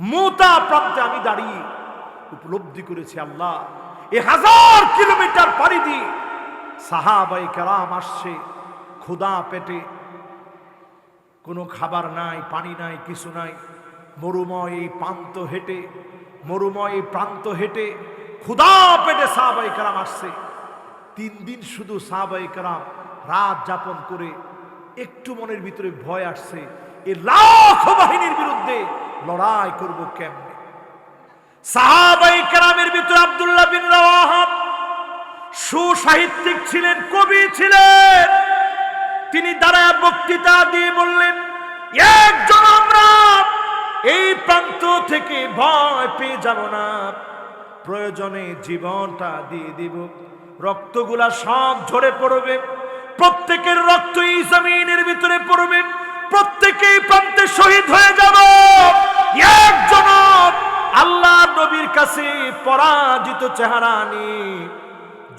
মুতা প্রান্তে আমি দাঁড়িয়ে উপলব্ধি করেছি, আল্লাহ, 1000 কিলোমিটার পাড়ি দিয়ে সাহাবায়ে কেরাম আসছে ক্ষুধা পেটে, কোনো খাবার নাই, পানি নাই, কিছু নাই, মরুময় এই প্রান্ত হেঁটে ক্ষুধা পেটে সাহাবায়ে কেরাম আসছে। 3 দিন শুধু সাহাবায়ে কেরাম রাত যাপন করে একটু মনের ভিতরে ভয় আসছে, এই লাখ বাহিনীর বিরুদ্ধে লড়াই করব কেমনে। সাহাবায়ে কেরামের ভিতরে আব্দুল্লাহ বিন রাওয়াহা সুসাহিত্যিক ছিলেন, কবি ছিলেন। তিনি দাঁড়ায় বক্তৃতা দিয়ে বললেন, একজন আমরা এই প্রান্ত থেকে ভয় পেয়ে যাব না, প্রয়োজনে জীবনটা দিয়ে দিব, রক্তগুলা সব ঝরে পড়বে, প্রত্যেকের রক্ত এই জমিনের ভিতরে পড়বে, প্রত্যেকেই প্রান্তে শহীদ হয়ে যাব, একজন আল্লাহ নবীর কাছে পরাজিত চেহারা নিয়ে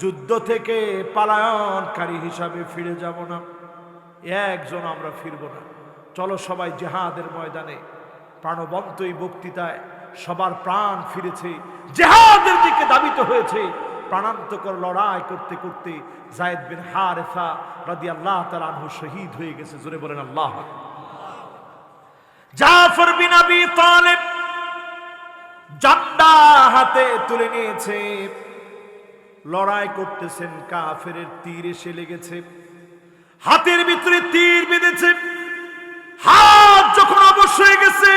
যুদ্ধ থেকে পালায়নকারী হিসাবে ফিরে যাব না, একজন আমরা ফিরব না। চলো সবাই জিহাদের ময়দানে। প্রাণবন্ত এই বক্তৃতায় সবার প্রাণ ফিরেছে, জিহাদের দিকে ধাবিত হয়েছে। প্রাণান্তকর লড়াই করতে করতে যায়েদ বিন হারেসা রাদিয়াল্লাহু তাআলা আনহু শহীদ হয়ে গেছে। জোরে বলেন আল্লাহ। জাফর বিন আবি তালেব ঝান্ডা হাতে তুলে নিয়েছে, লড়াই করতেছেন, কাফেরের তীর এসে লেগেছে, হাতের ভিতরে তীর বেঁধেছে, হাত যখন অবশ হয়ে গেছে,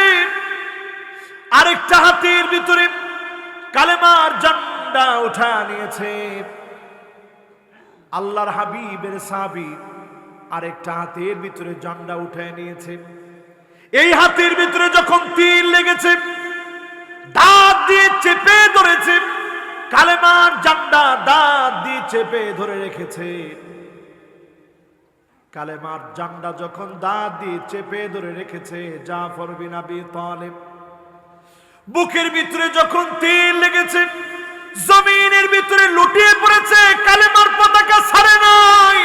আরেকটা হাতের ভিতরে কালেমার ঝান্ডা উঠা নিয়েছে। আল্লাহর হাবিবের সাহাবী আরেকটা হাতের ভিতরে ঝান্ডা উঠায় নিয়েছে। এই হাতের ভিতরে যখন তীর লেগেছে, দাঁত দিয়ে চেপে ধরেছে, কালেমার ঝান্ডা দাঁত দিয়ে চেপে ধরে রেখেছে। কালেমার ঝান্ডা যখন দাঁত দিয়ে চেপে ধরে রেখেছে, জাফর বিন আবি তালেব বুকের ভিতরে যখন তীর লেগেছে, জমিনের ভিতরে লুটিয়ে পড়েছে, কালেমার পতাকা ছাড়ে নাই।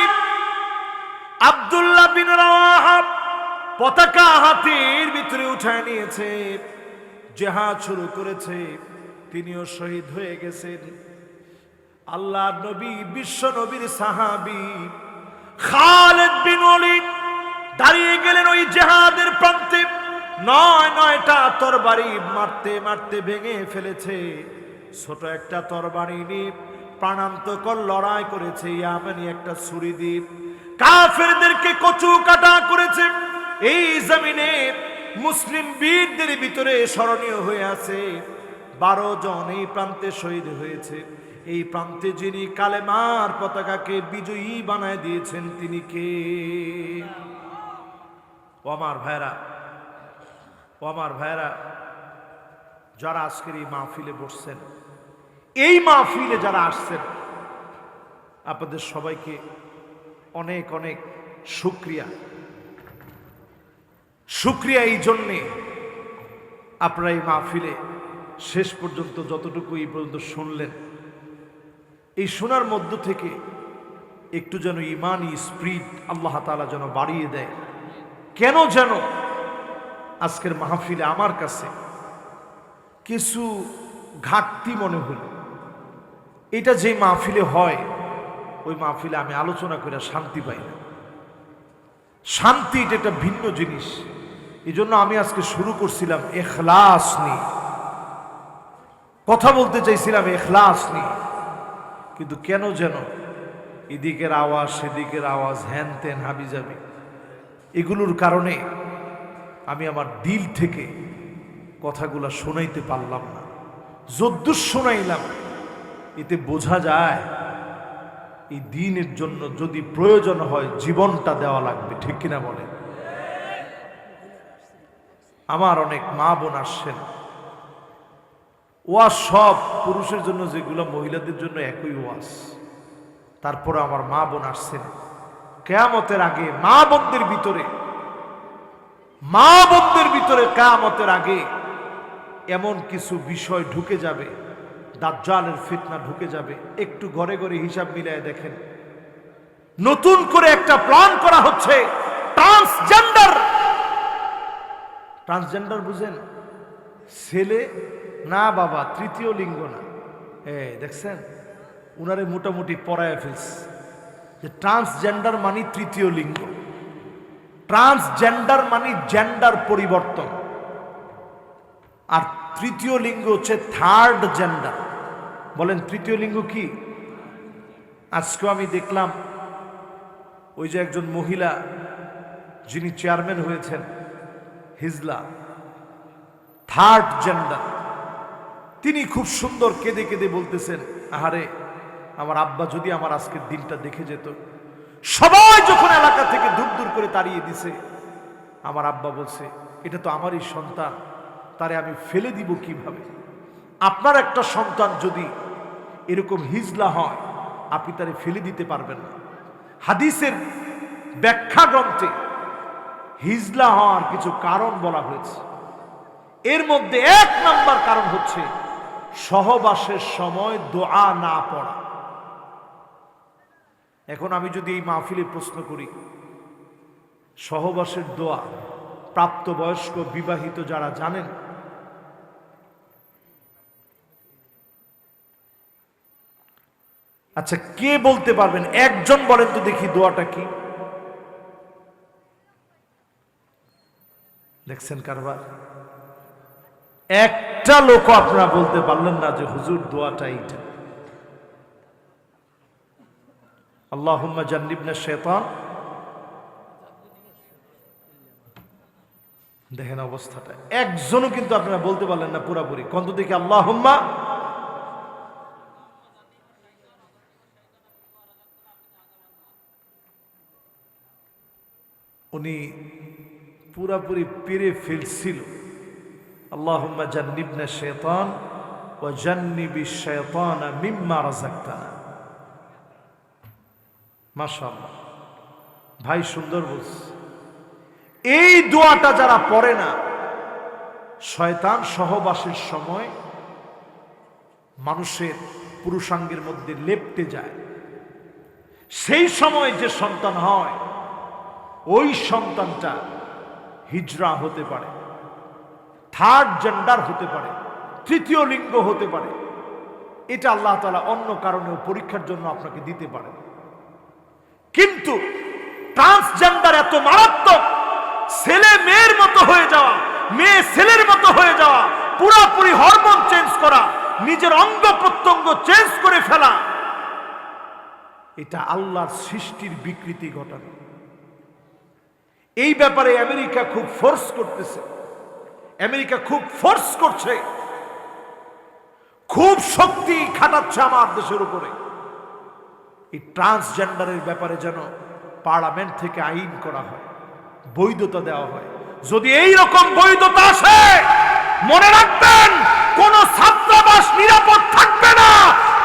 আব্দুল্লাহ বিন রাওয়াহা পতাকা হাতের ভিতরে উঠায় নিয়েছে, জিহাদ শুরু করেছে, তিনিও শহীদ হয়ে গেছেন। আল্লাহর নবী, বিশ্ব নবীর সাহাবী খালিদ বিন ওয়ালিদ দাঁড়িয়ে গেলেন ওই জিহাদের প্রান্তে। 9টা তরবারি মারতে মারতে ভেঙে ফেলেছে। ছোট একটা তরবারি নিয়ে প্রাণান্তকর লড়াই করেছে। ইয়ামানি একটা ছুরি দিয়ে কাফেরদেরকে কচু কাটা করেছে। এই জমিনে মুসলিম বীরদের ভিতরে স্মরণীয় হয়ে আছে 12 জন এই প্রান্তে শহীদ হয়েছে। এই প্রান্তে যিনি কালেমার পতাকাকে বিজয়ী বানায় দিয়েছেন তিনি কে? ও আমার ভাইরা, যারা আজকের এই মাহফিলে বসছেন, এই মাহফিলে যারা আসছেন, আপনাদের সবাইকে অনেক অনেক শুকরিয়া এই জন্যে আপনারা এই মাহফিলে শেষ পর্যন্ত যতটুকু এই পর্যন্ত শুনলেন, এই শোনার মধ্য থেকে একটু যেন ইমানি স্পিরিট আল্লাহ তাআলা যেন বাড়িয়ে দেয়। কেন যেন আজকের মাহফিলে আমার কাছে কিছু ঘাটতি মনে হল। এটা যে মাহফিলে হয়, ওই মাহফিলে আমি আলোচনা করে শান্তি পাই না। শান্তি এটা একটা ভিন্ন জিনিস। এই জন্য আমি আজকে শুরু করছিলাম ইখলাস নিয়ে, কথা বলতে চাইছিলাম ইখলাস নিয়ে, কিন্তু কেন যেন এদিকের আওয়াজ সেদিকের আওয়াজ, হ্যান ত্যান হাবিজাবি, এগুলোর কারণে আমি আমার দিল থেকে কথাগুলা শোনাইতে পারলাম না। যদ্দূর শোনাইলাম, এতে বোঝা যায় এই দ্বীনের জন্য যদি প্রয়োজন হয় জীবনটা দেওয়া লাগবে। ঠিক কিনা বলেন? আমার অনেক মা বোন আসছেন, ওয়াজ সব পুরুষের জন্য যেগুলো মহিলাদের জন্য একই ওয়াজ। তারপরে আমার মা বোন আসছেন, কিয়ামতের আগে মা বোনদের ভিতরে কিয়ামতের আগে এমন কিছু বিষয় ঢুকে যাবে, দাজ্জালের ফিতনা ঢুকে যাবে। একটু ঘরে ঘরে হিসাব মিলায় দেখেন, নতুন করে একটা প্ল্যান করা হচ্ছে, ট্রান্সজেন্ডার। ট্রান্সজেন্ডার বুঝেন? ছেলে না বাবা, তৃতীয় লিঙ্গ না। দেখছেন উনারে মোটামুটি পড়ায় ফেলছে যে ট্রান্সজেন্ডার মানে তৃতীয় লিঙ্গ। ট্রান্সজেন্ডার মানে জেন্ডার পরিবর্তন, আর তৃতীয় লিঙ্গ হচ্ছে থার্ড জেন্ডার। বলেন তৃতীয় লিঙ্গ কি? আজকে আমি দেখলাম ওই যে একজন মহিলা যিনি চেয়ারম্যান হয়েছেন হিজলা, থার্ড জেন্ডার, তিনি খুব সুন্দর কেঁদে কেঁদে বলতেছেন, আহারে আমার আব্বা যদি আমার আজকের দিনটা দেখে যেত। সবাই যখন এলাকা থেকে দূর দূর করে তাড়িয়ে দিছে, আমার আব্বা বলছে এটা তো আমারই সন্তান, তারে আমি ফেলে দিব কিভাবে? আপনার একটা সন্তান যদি এরকম হিজলা হয়, আপনি তারে ফেলে দিতে পারবেন না। হাদিসের ব্যাখ্যা গ্রন্থে হিজলা হওয়ার কিছু কারণ বলা হয়েছে। এর মধ্যে 1 নাম্বার কারণ হচ্ছে সহবাসের সময় দোয়া না পড়া। এখন আমি যদি এই মাহফিলে প্রশ্ন করি, সহবাসের দোয়া প্রাপ্তবয়স্ক বিবাহিত যারা জানেন, আচ্ছা কে বলতে পারবেন? একজন বলেন তো দেখি দোয়াটা কি। দেখছেন কারবার? একটা লোক আপনারা বলতে পারলেন না যে হুজুর দোয়াটা এইটা। আল্লাহুম্মা জান্নিবনা শাইতান। দেখেন অবস্থাটা, একজনও কিন্তু আপনারা বলতে পারলেন না পুরাপুরি। কন্ত দেখি আল্লাহুম্মা। উনি পুরাপুরি পেরে ফেলছিল, আল্লাহুম্মা জান্নিবনা শাইতান ওয়া জান্নিবিশ শাইতানা মিম্মা রাযাকতানা। মাশাআল্লাহ ভাই, সুন্দর বলছে। এই দোয়াটা যারা পড়ে না, শয়তান সহবাসের সময় মানুষের পুরুষাঙ্গের মধ্যে লেপ্টে যায়। সেই সময় যে সন্তান হয়, ওই সন্তানটা হিজড়া হতে পারে, থার্ড জেন্ডার হতে পারে, তৃতীয় লিঙ্গ হতে পারে। এটা আল্লাহ তাআলা অন্য কারণেও পরীক্ষার জন্য আপনাকে দিতে পারে। কিন্তু ট্রান্সজেন্ডার এত মারাত্মক, ছেলে মেয়ের মতো হয়ে যাওয়া, মেয়ে ছেলের মতো হয়ে যাওয়া, পুরোপুরি হরমোন চেঞ্জ করা, নিজের অঙ্গ প্রত্যঙ্গ চেঞ্জ করে ফেলা, এটা আল্লাহর সৃষ্টির বিকৃতি ঘটানো। এই ব্যাপারে আমেরিকা খুব ফোর্স করতেছে, আমেরিকা খুব ফোর্স করছে, খুব শক্তি খাটাচ্ছে আমার দেশের উপরে। এই ট্রান্সজেন্ডারের ব্যাপারে যেন পার্লামেন্ট থেকে আইন করা হয়, বৈধতা দেওয়া হয়। যদি এই রকম বৈধতা আসে, মনে রাখবেন কোন ছাত্রাবাস নিরাপদ থাকবে না,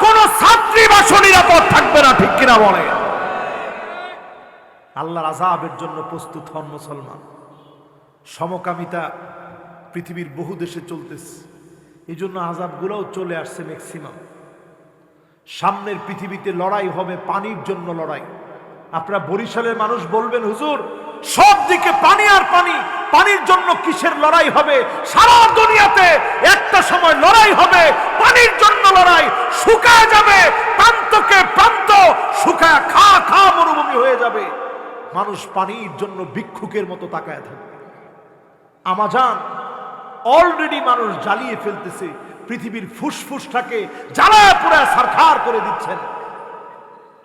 কোন ছাত্রীবাসও নিরাপদ থাকবে না। ঠিক কিনা বলে? আল্লাহর আযাবের জন্য প্রস্তুত হন মুসলমান। সমকামিতা পৃথিবীর বহু দেশে চলতেছে, এই জন্য আযাবগুলোও চলে আসছে ম্যাক্সিমাম। সামনের পৃথিবীতে লড়াই হবে পানির জন্য লড়াই। আপনারা বরিশালের মানুষ বলবেন, হুজুর সব দিকে পানি আর পানি, পানির জন্য কিসের লড়াই হবে? সারা দুনিয়াতে একটা সময় লড়াই হবে, পানির জন্য লড়াই। শুকায় যাবে, প্রান্তকে প্রান্ত শুকায় খা খা মরুভূমি হয়ে যাবে। মানুষ পানির জন্য ভিক্ষুকের মতো তাকায় থাকবে। আমাজান অলরেডি মানুষ জ্বালিয়ে ফেলতেছে, পৃথিবীর ফুসফুসটাকে জ্বালায় পুরায় ছারখার করে দিচ্ছেন।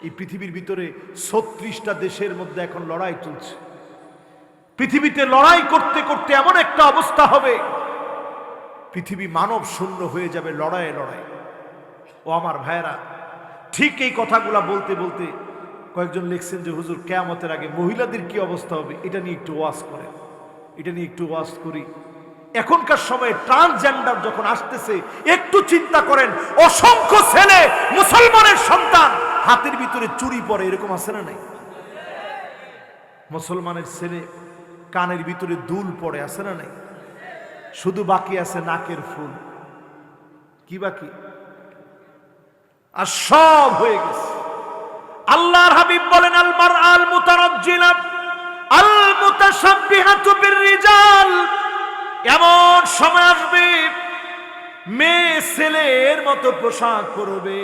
এই পৃথিবীর ভিতরে 36টা দেশের মধ্যে এখন লড়াই চলছে। পৃথিবীতে লড়াই করতে করতে এমন একটা অবস্থা হবে, পৃথিবী মানব শূন্য হয়ে যাবে লড়াইয়ে লড়াই। ও আমার ভাইয়েরা, ঠিক এই কথাগুলা বলতে বলতে কয়েকজন লিখছেন যে হুজুর কিয়ামতের আগে মহিলাদের কি অবস্থা হবে, এটা নিয়ে একটু ওয়াজ করেন, এটা নিয়ে একটু ওয়াজ করি। এখনকার সময়ে ট্রান্সজেন্ডার যখন আসতেছে, একটু চিন্তা করেন, অসংখ্য ছেলে মুসলমানের সন্তান হাতের ভিতরে চুরি পরে, এরকম আছে না নাই? মুসলমানের ছেলে কানের ভিতরে দুল পড়ে, আছে না নাই? শুধু বাকি আছে নাকের ফুল। কি বাকি? আর সব হয়ে গেছে। আল্লাহর হাবিব বলেন, আল মারআল মুতারাজ্জিলা আল মুতাশাব্বিহাতু বিররিজাল, এমন সময় আসবে মেয়ে ছেলের মতো পোশাক পরবে,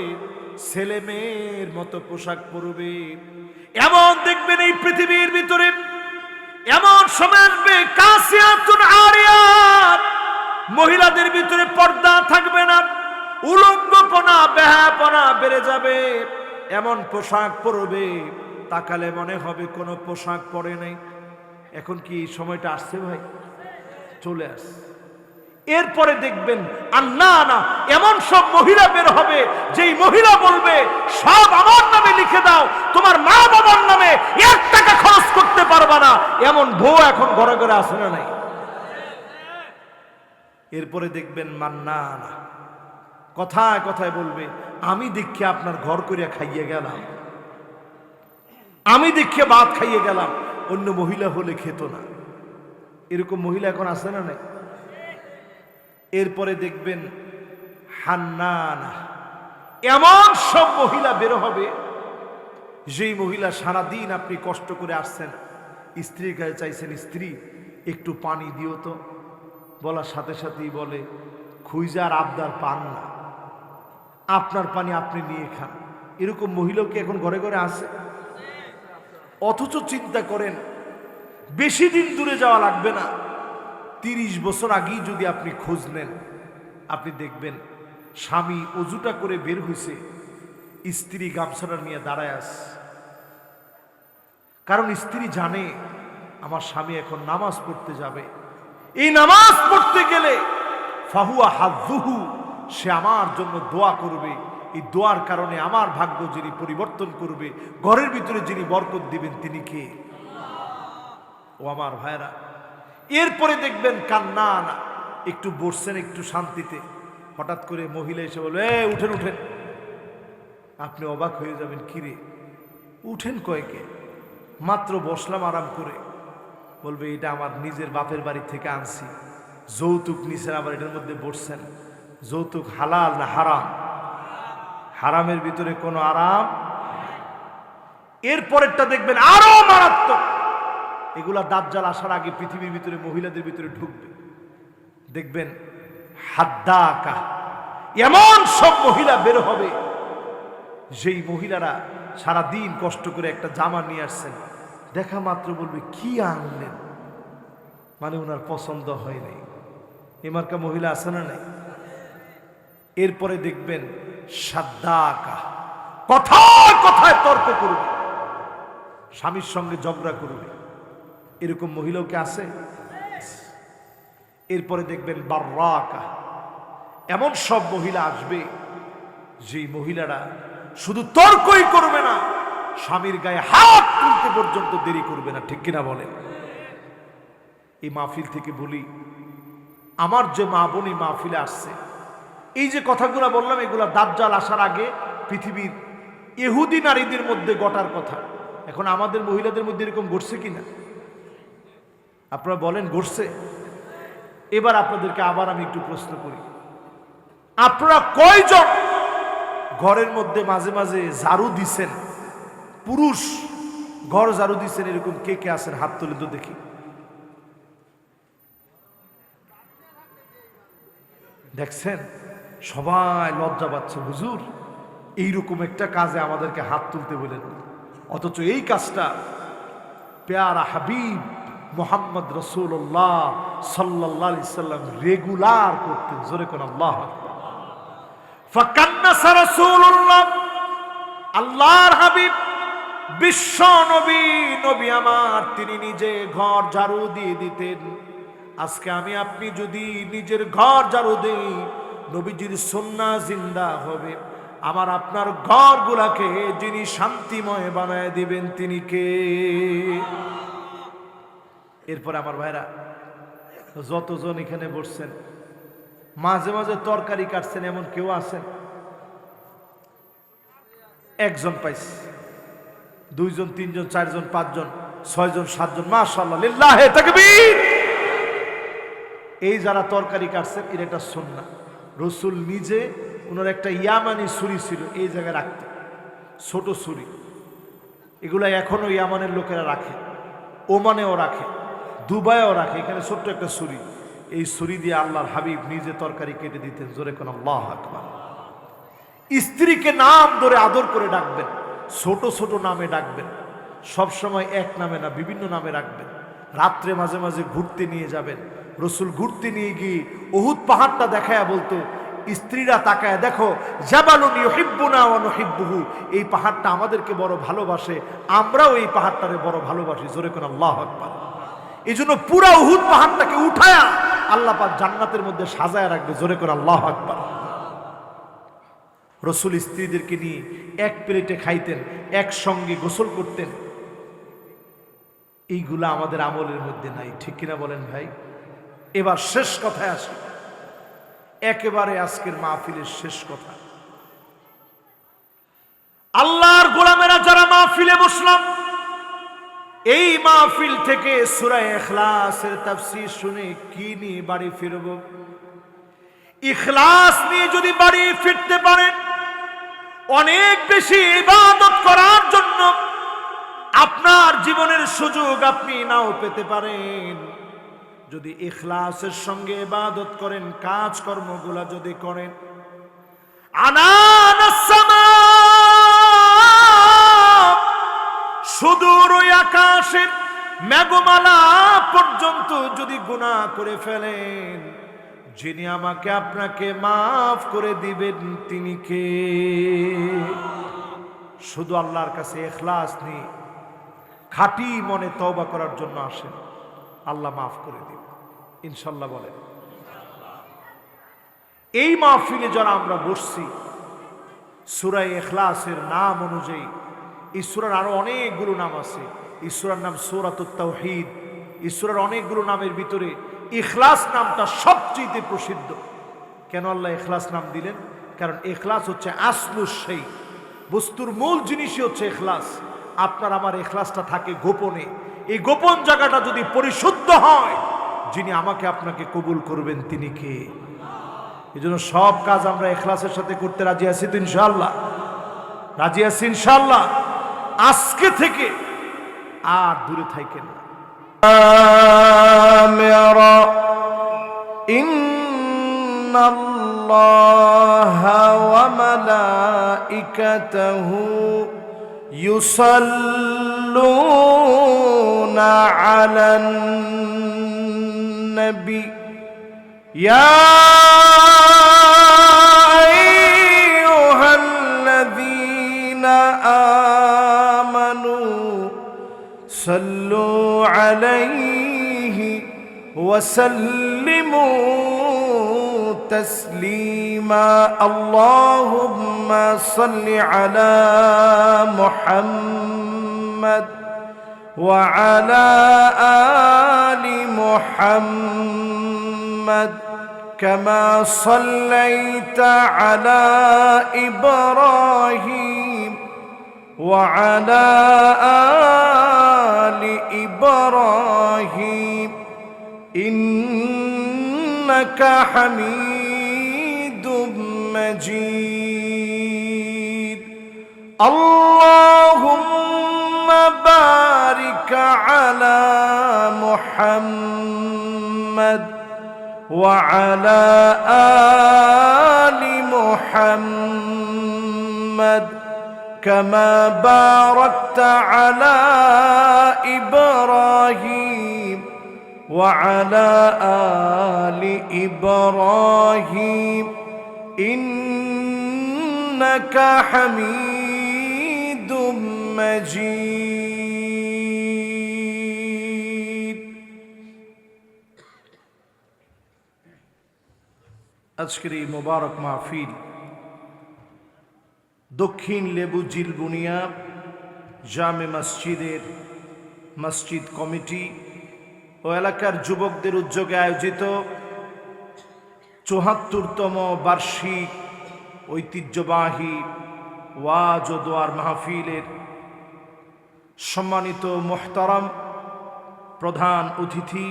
ছেলে মেয়ের মতো পোশাক পরবে। এমন দেখবেন এই পৃথিবীর ভিতরে এমন সময় আসবে কাসিয়াতুন আরিয়াত, মহিলাদের ভিতরে পর্দা থাকবে না, উলঙ্গপনা বেহাপনা বেড়ে যাবে। এমন পোশাক পরবে তাকালে মনে হবে কোনো পোশাক পরে নাই। এখন কি সময়টা আসছে ভাই? চলে আস। এরপরে দেখবেন আন্নানা, এমন সব মহিলা বের হবে যেই মহিলা বলবে সব আমার নামে লিখে দাও, তোমার মা বাবার নামে 1 টাকা খরচ করতে পারবা না। এমন বউ এখন ঘরে ঘরে আসে না নাই? এরপরে দেখবেন মান্নানা, কথায় কথায় বলবে আমি দেখে আপনার ঘর করিয়া খাইয়ে গেলাম, আমি দেখে ভাত খাইয়ে গেলাম, অন্য মহিলা হলে খেত না। এরকম মহিলা এখন আসে না নাই? এরপরে দেখবেন হান্নানা, এমন সব মহিলা বের হবে যেই মহিলা সারাদিন আপনি কষ্ট করে আসছেন, স্ত্রীর কাছে চাইছেন স্ত্রী একটু পানি দিও তো, বলার সাথে সাথেই বলে খুঁজার আবদার পান না, আপনার পানি আপনি নিয়ে খান। এরকম মহিলাও কি এখন ঘরে ঘরে আসে? অথচ চিন্তা করেন বেশি দিন দূরে যাওয়া লাগবে না, 30 বছর আগেই যদি আপনি খোঁজ নেন, আপনি দেখবেন স্বামী অজুটা করে বের হয়েছে, স্ত্রী গামছাটা নিয়ে দাঁড়ায় আস। কারণ স্ত্রী জানে আমার স্বামী এখন নামাজ পড়তে যাবে, এই নামাজ পড়তে গেলে ফাহুয়া হাযুহু, সে আমার জন্য দোয়া করবে, এই দোয়ার কারণে আমার ভাগ্য যিনি পরিবর্তন করবে, ঘরের ভিতরে যিনি বরকত দিবেন তিনি কে? ও আমার ভাইরা, এরপরে দেখবেন কান্নানা, একটু বসছেন একটু শান্তিতে, হঠাৎ করে মহিলা এসে বলবে উঠেন উঠেন। আপনি অবাক হয়ে যাবেন, কিরে উঠেন কয়েকে? মাত্র বসলাম আরাম করে। বলবে এটা আমার নিজের বাপের বাড়ি থেকে আনছি, যৌতুক নিছেন আবার এটার মধ্যে বসছেন। যৌতুক হালাল না হারাম? হারামের ভিতরে কোনো আরাম। এরপরেরটা দেখবেন আরো মারাত্মক, এগুলা দাজ্জাল আসার আগে পৃথিবীর ভিতরে মহিলাদের ভিতরে ঢুকবে। দেখবেন হাদ্দাকা, এমন সব মহিলা বের হবে যেই মহিলারা সারা দিন কষ্ট করে একটা জামা নিয়ে আসছেন, দেখা মাত্র বলবে কি আনলেন, মানে ওনার পছন্দ হয় নাই। এ মার্কা মহিলা আছে না নাই? এরপরে দেখবেন সাদ্দাকা, কথায় কথায় তর্ক করবে, স্বামীর সঙ্গে ঝগড়া করবে। এরকম মহিলাও কি আছে? এরপরে দেখবেন বাররাকা, এমন সব মহিলা আসবে যেই মহিলারা শুধু তর্কই করবে না, স্বামীর গায়ে হাত তুলতে পর্যন্ত দেরি করবে না। ঠিক কিনা বলেন? এই মাহফিল থেকে বলি, আমার যে মা বোন এই মাহফিলে আসছে, এই যে কথাগুলো বললাম এগুলা দাজ্জাল আসার আগে পৃথিবীর ইহুদি নারীদের মধ্যে ঘটার কথা। এখন আমাদের মহিলাদের মধ্যে এরকম ঘটছে কিনা আপনারা বলেন? ঘটছে। এবার আপনাদেরকে আবার আমি একটু প্রশ্ন করি, আপনারা কয়জন ঘরের মধ্যে মাঝে মাঝে ঝাড়ু দিছেন, পুরুষ ঘর ঝাড়ু দিছেন, এরকম কে কে আছেন? হাত তুলে তো দেখি। দেখছেন সবাই লজ্জা পাচ্ছে, হুজুর এইরকম একটা কাজে আমাদেরকে হাত তুলতে বলেন, অথচ এই কাজটা পেয়ারা হাবিব মোহাম্মদ রাসূলুল্লাহ সাল্লাল্লাহু আলাইহি সাল্লাম রেগুলার করতেন। জোরে কোন আল্লাহু আকবার। ফাকান্নাসা রাসূলুল্লাহ, আল্লাহর হাবিব বিশ্ব নবী, নবী আমার, তিনি নিজে ঘর ঝাড়ু দিয়ে দিতেন। আজকে আমি আপনি যদি নিজের ঘর ঝাড়ু দেই, নবীজির সুন্নাহ জিন্দা হবে। আমার আপনার ঘরগুলাকে যিনি শান্তিময় বানায় দিবেন তিনি কে? এরপর আমার ভাইরা যতজন এখানে বসছেন, মাঝে মাঝে তরকারি কাটছেন, এমন কেউ আছেন? একজন পাইছে, 2 জন 3 জন 4 জন 5 জন 6 জন 7 জন, মাশাআল্লাহ, লিল্লাহে তাকবীর। এই যারা তরকারি কাটছেন এর একটা সুন্নাহ। রসুল নিজে ওনার একটা ইয়ামানি ছুরি ছিল, এই জায়গায় রাখতেন, ছোট ছুরি। এগুলা এখনো ইয়ামানের লোকেরা রাখে। ওমানেও রাখে, দুবাইও রাখে। এখানে ছোট্ট একটা ছুরি, এই ছুরি দিয়ে আল্লাহর হাবিব নিজে তরকারি কেটে দিতেন। জোরে কোন আল্লাহু আকবার। স্ত্রীকে নাম ধরে আদর করে ডাকবেন, ছোট ছোট নামে ডাকবেন, সব সময় এক নামে না, বিভিন্ন নামে রাখবেন। রাত্রে মাঝে মাঝে ঘুরতে নিয়ে যাবেন। রসুল ঘুরতে নিয়ে গিয়ে উহুদ পাহাড়টা দেখায়া বলতো, স্ত্রীরা তাকায় দেখো, জাবালুন ইউহিব্বুনা ওয়া নুহিব্বুহু, এই পাহাড়টা আমাদেরকে বড় ভালোবাসে, আমরাও এই পাহাড়টারে বড় ভালোবাসি। জোরে কোন আল্লাহু আকবার। এই জন্য পুরা উহুদ পাহাড়টাকে উঠায়া আল্লাহ পাক জান্নাতের মধ্যে সাজায় রাখবে। জোরে কোন আল্লাহু আকবার। রসুল স্ত্রীদেরকে নিয়ে এক প্লেটে খাইতেন, একসঙ্গে গোসল করতেন। এইগুলা আমাদের আমলের মধ্যে নাই, ঠিক কিনা বলেন ভাই? এবার শেষ কথায় আসি, একেবারে আজকের মাহফিলের শেষ কথা। আল্লাহর গোলামেরা যারা মাহফিলে বসলাম, এই মাহফিল থেকে সূরা ইখলাসের তাফসীর শুনে কি নিয়ে বাড়ি ফিরব? ইখলাস নিয়ে যদি বাড়ি ফিরতে পারেন, অনেক বেশি ইবাদত করার জন্য আপনার জীবনের সুযোগ আপনি নাও পেতে পারেন। যদি ইখলাসের সঙ্গে ইবাদত করেন, কাজকর্মগুলা যদি করেন, আনানাস সামা, সুদূর ওই আকাশের মেঘমালা পর্যন্ত যদি গুনাহ করে ফেলেন, যিনি আমাকে আপনাকে মাফ করে দিবেন তিনি কে? শুধু আল্লাহর কাছে ইখলাস নিয়ে খাঁটি মনে তওবা করার জন্য আসেন, আল্লাহ মাফ করে দিবেন ইনশাল্লাহ। বলেন, এই মাহফিলে যারা আমরা বসছি, সূরা ইখলাসের নাম অনুযায়ী এই সূরার আরো অনেকগুলো নাম আছে। এই সূরার নাম সূরাতুত তাওহীদ। এই সূরার অনেকগুলো নামের ভিতরে ইখলাস নামটা সবচেয়ে প্রসিদ্ধ। কেন আল্লাহ ইখলাস নাম দিলেন? কারণ ইখলাস হচ্ছে আসলুশ সেই, বস্তুর মূল জিনিসই হচ্ছে ইখলাস। আপনার আমার ইখলাসটা থাকে গোপনে। এই গোপন জায়গাটা যদি পরিশুদ্ধ হয়, যিনি আমাকে আপনাকে কবুল করবেন তিনি কে? এই জন্য সব কাজ আমরা ইখলাসের সাথে করতে রাজি আছি তো ইনশাআল্লাহ? রাজি আছি ইনশাআল্লাহ। আজকে থেকে আর দূরে থাকেন না। ইন্নাল্লাহা ওয়া মালাইকাতাহু ইউসাল্লুনা আলান নবী ইয়া আইয়ুহাল্লাযীনা আমানু সাল্লু আলাইহি ওয়া সাল্লিমু তাসলিমা। আল্লাহুম্মা সাল্লি আলা মুহাম্মাদ ওয়া আলা আলি মুহাম্মাদ কামা সাল্লাইতা আলা ইব্রাহিম ওয়া আলা আলি ইব্রাহিম ইন্নাকা হামিদুম মাজিদ। আল্লাহুম্মা বারিক আলা মুহাম্মাদ ওয়া আলা আলি মুহাম্মাদ কামা বারাকতা আলা ইব্রাহিম ওয়া আলা আলি ইব্রাহিম ইন্নাকা হামিদুম মাজিদ। আজকের এই মোবারক মাহফিল দক্ষিণ লেবু জিলবুনিয়া জামে মসজিদের মসজিদ কমিটি ও এলাকার যুবকদের উদ্যোগে আয়োজিত ৭৪তম বার্ষিক ঐতিহ্যবাহী ওয়াজ ও দোয়ার মাহফিলের সম্মানিত মোহতারাম প্রধান অতিথি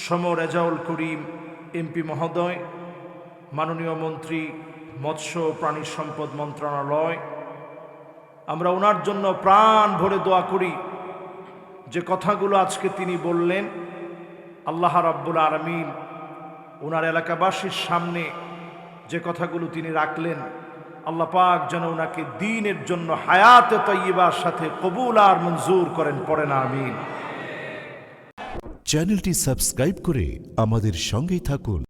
সমর রেজাউল করিম এমপি মহোদয়, মাননীয় মন্ত্রী মৎস্য প্রাণী সম্পদ মন্ত্রণালয়, আমরা ওনার জন্য প্রাণ ভরে দোয়া করি যে কথাগুলো আজকে তিনি বললেন, আল্লাহ রাব্বুল আলামিন ওনার এলাকাবাসীর সামনে যে কথাগুলো তিনি রাখলেন, আল্লাহ পাক যেন ওনাকে দ্বীনের জন্য হায়াতে তয়্যিবার সাথে কবুল আর মঞ্জুর করেন। পড়েন আমিন। চ্যানেলটি সাবস্ক্রাইব করে আমাদের সঙ্গেই থাকুন।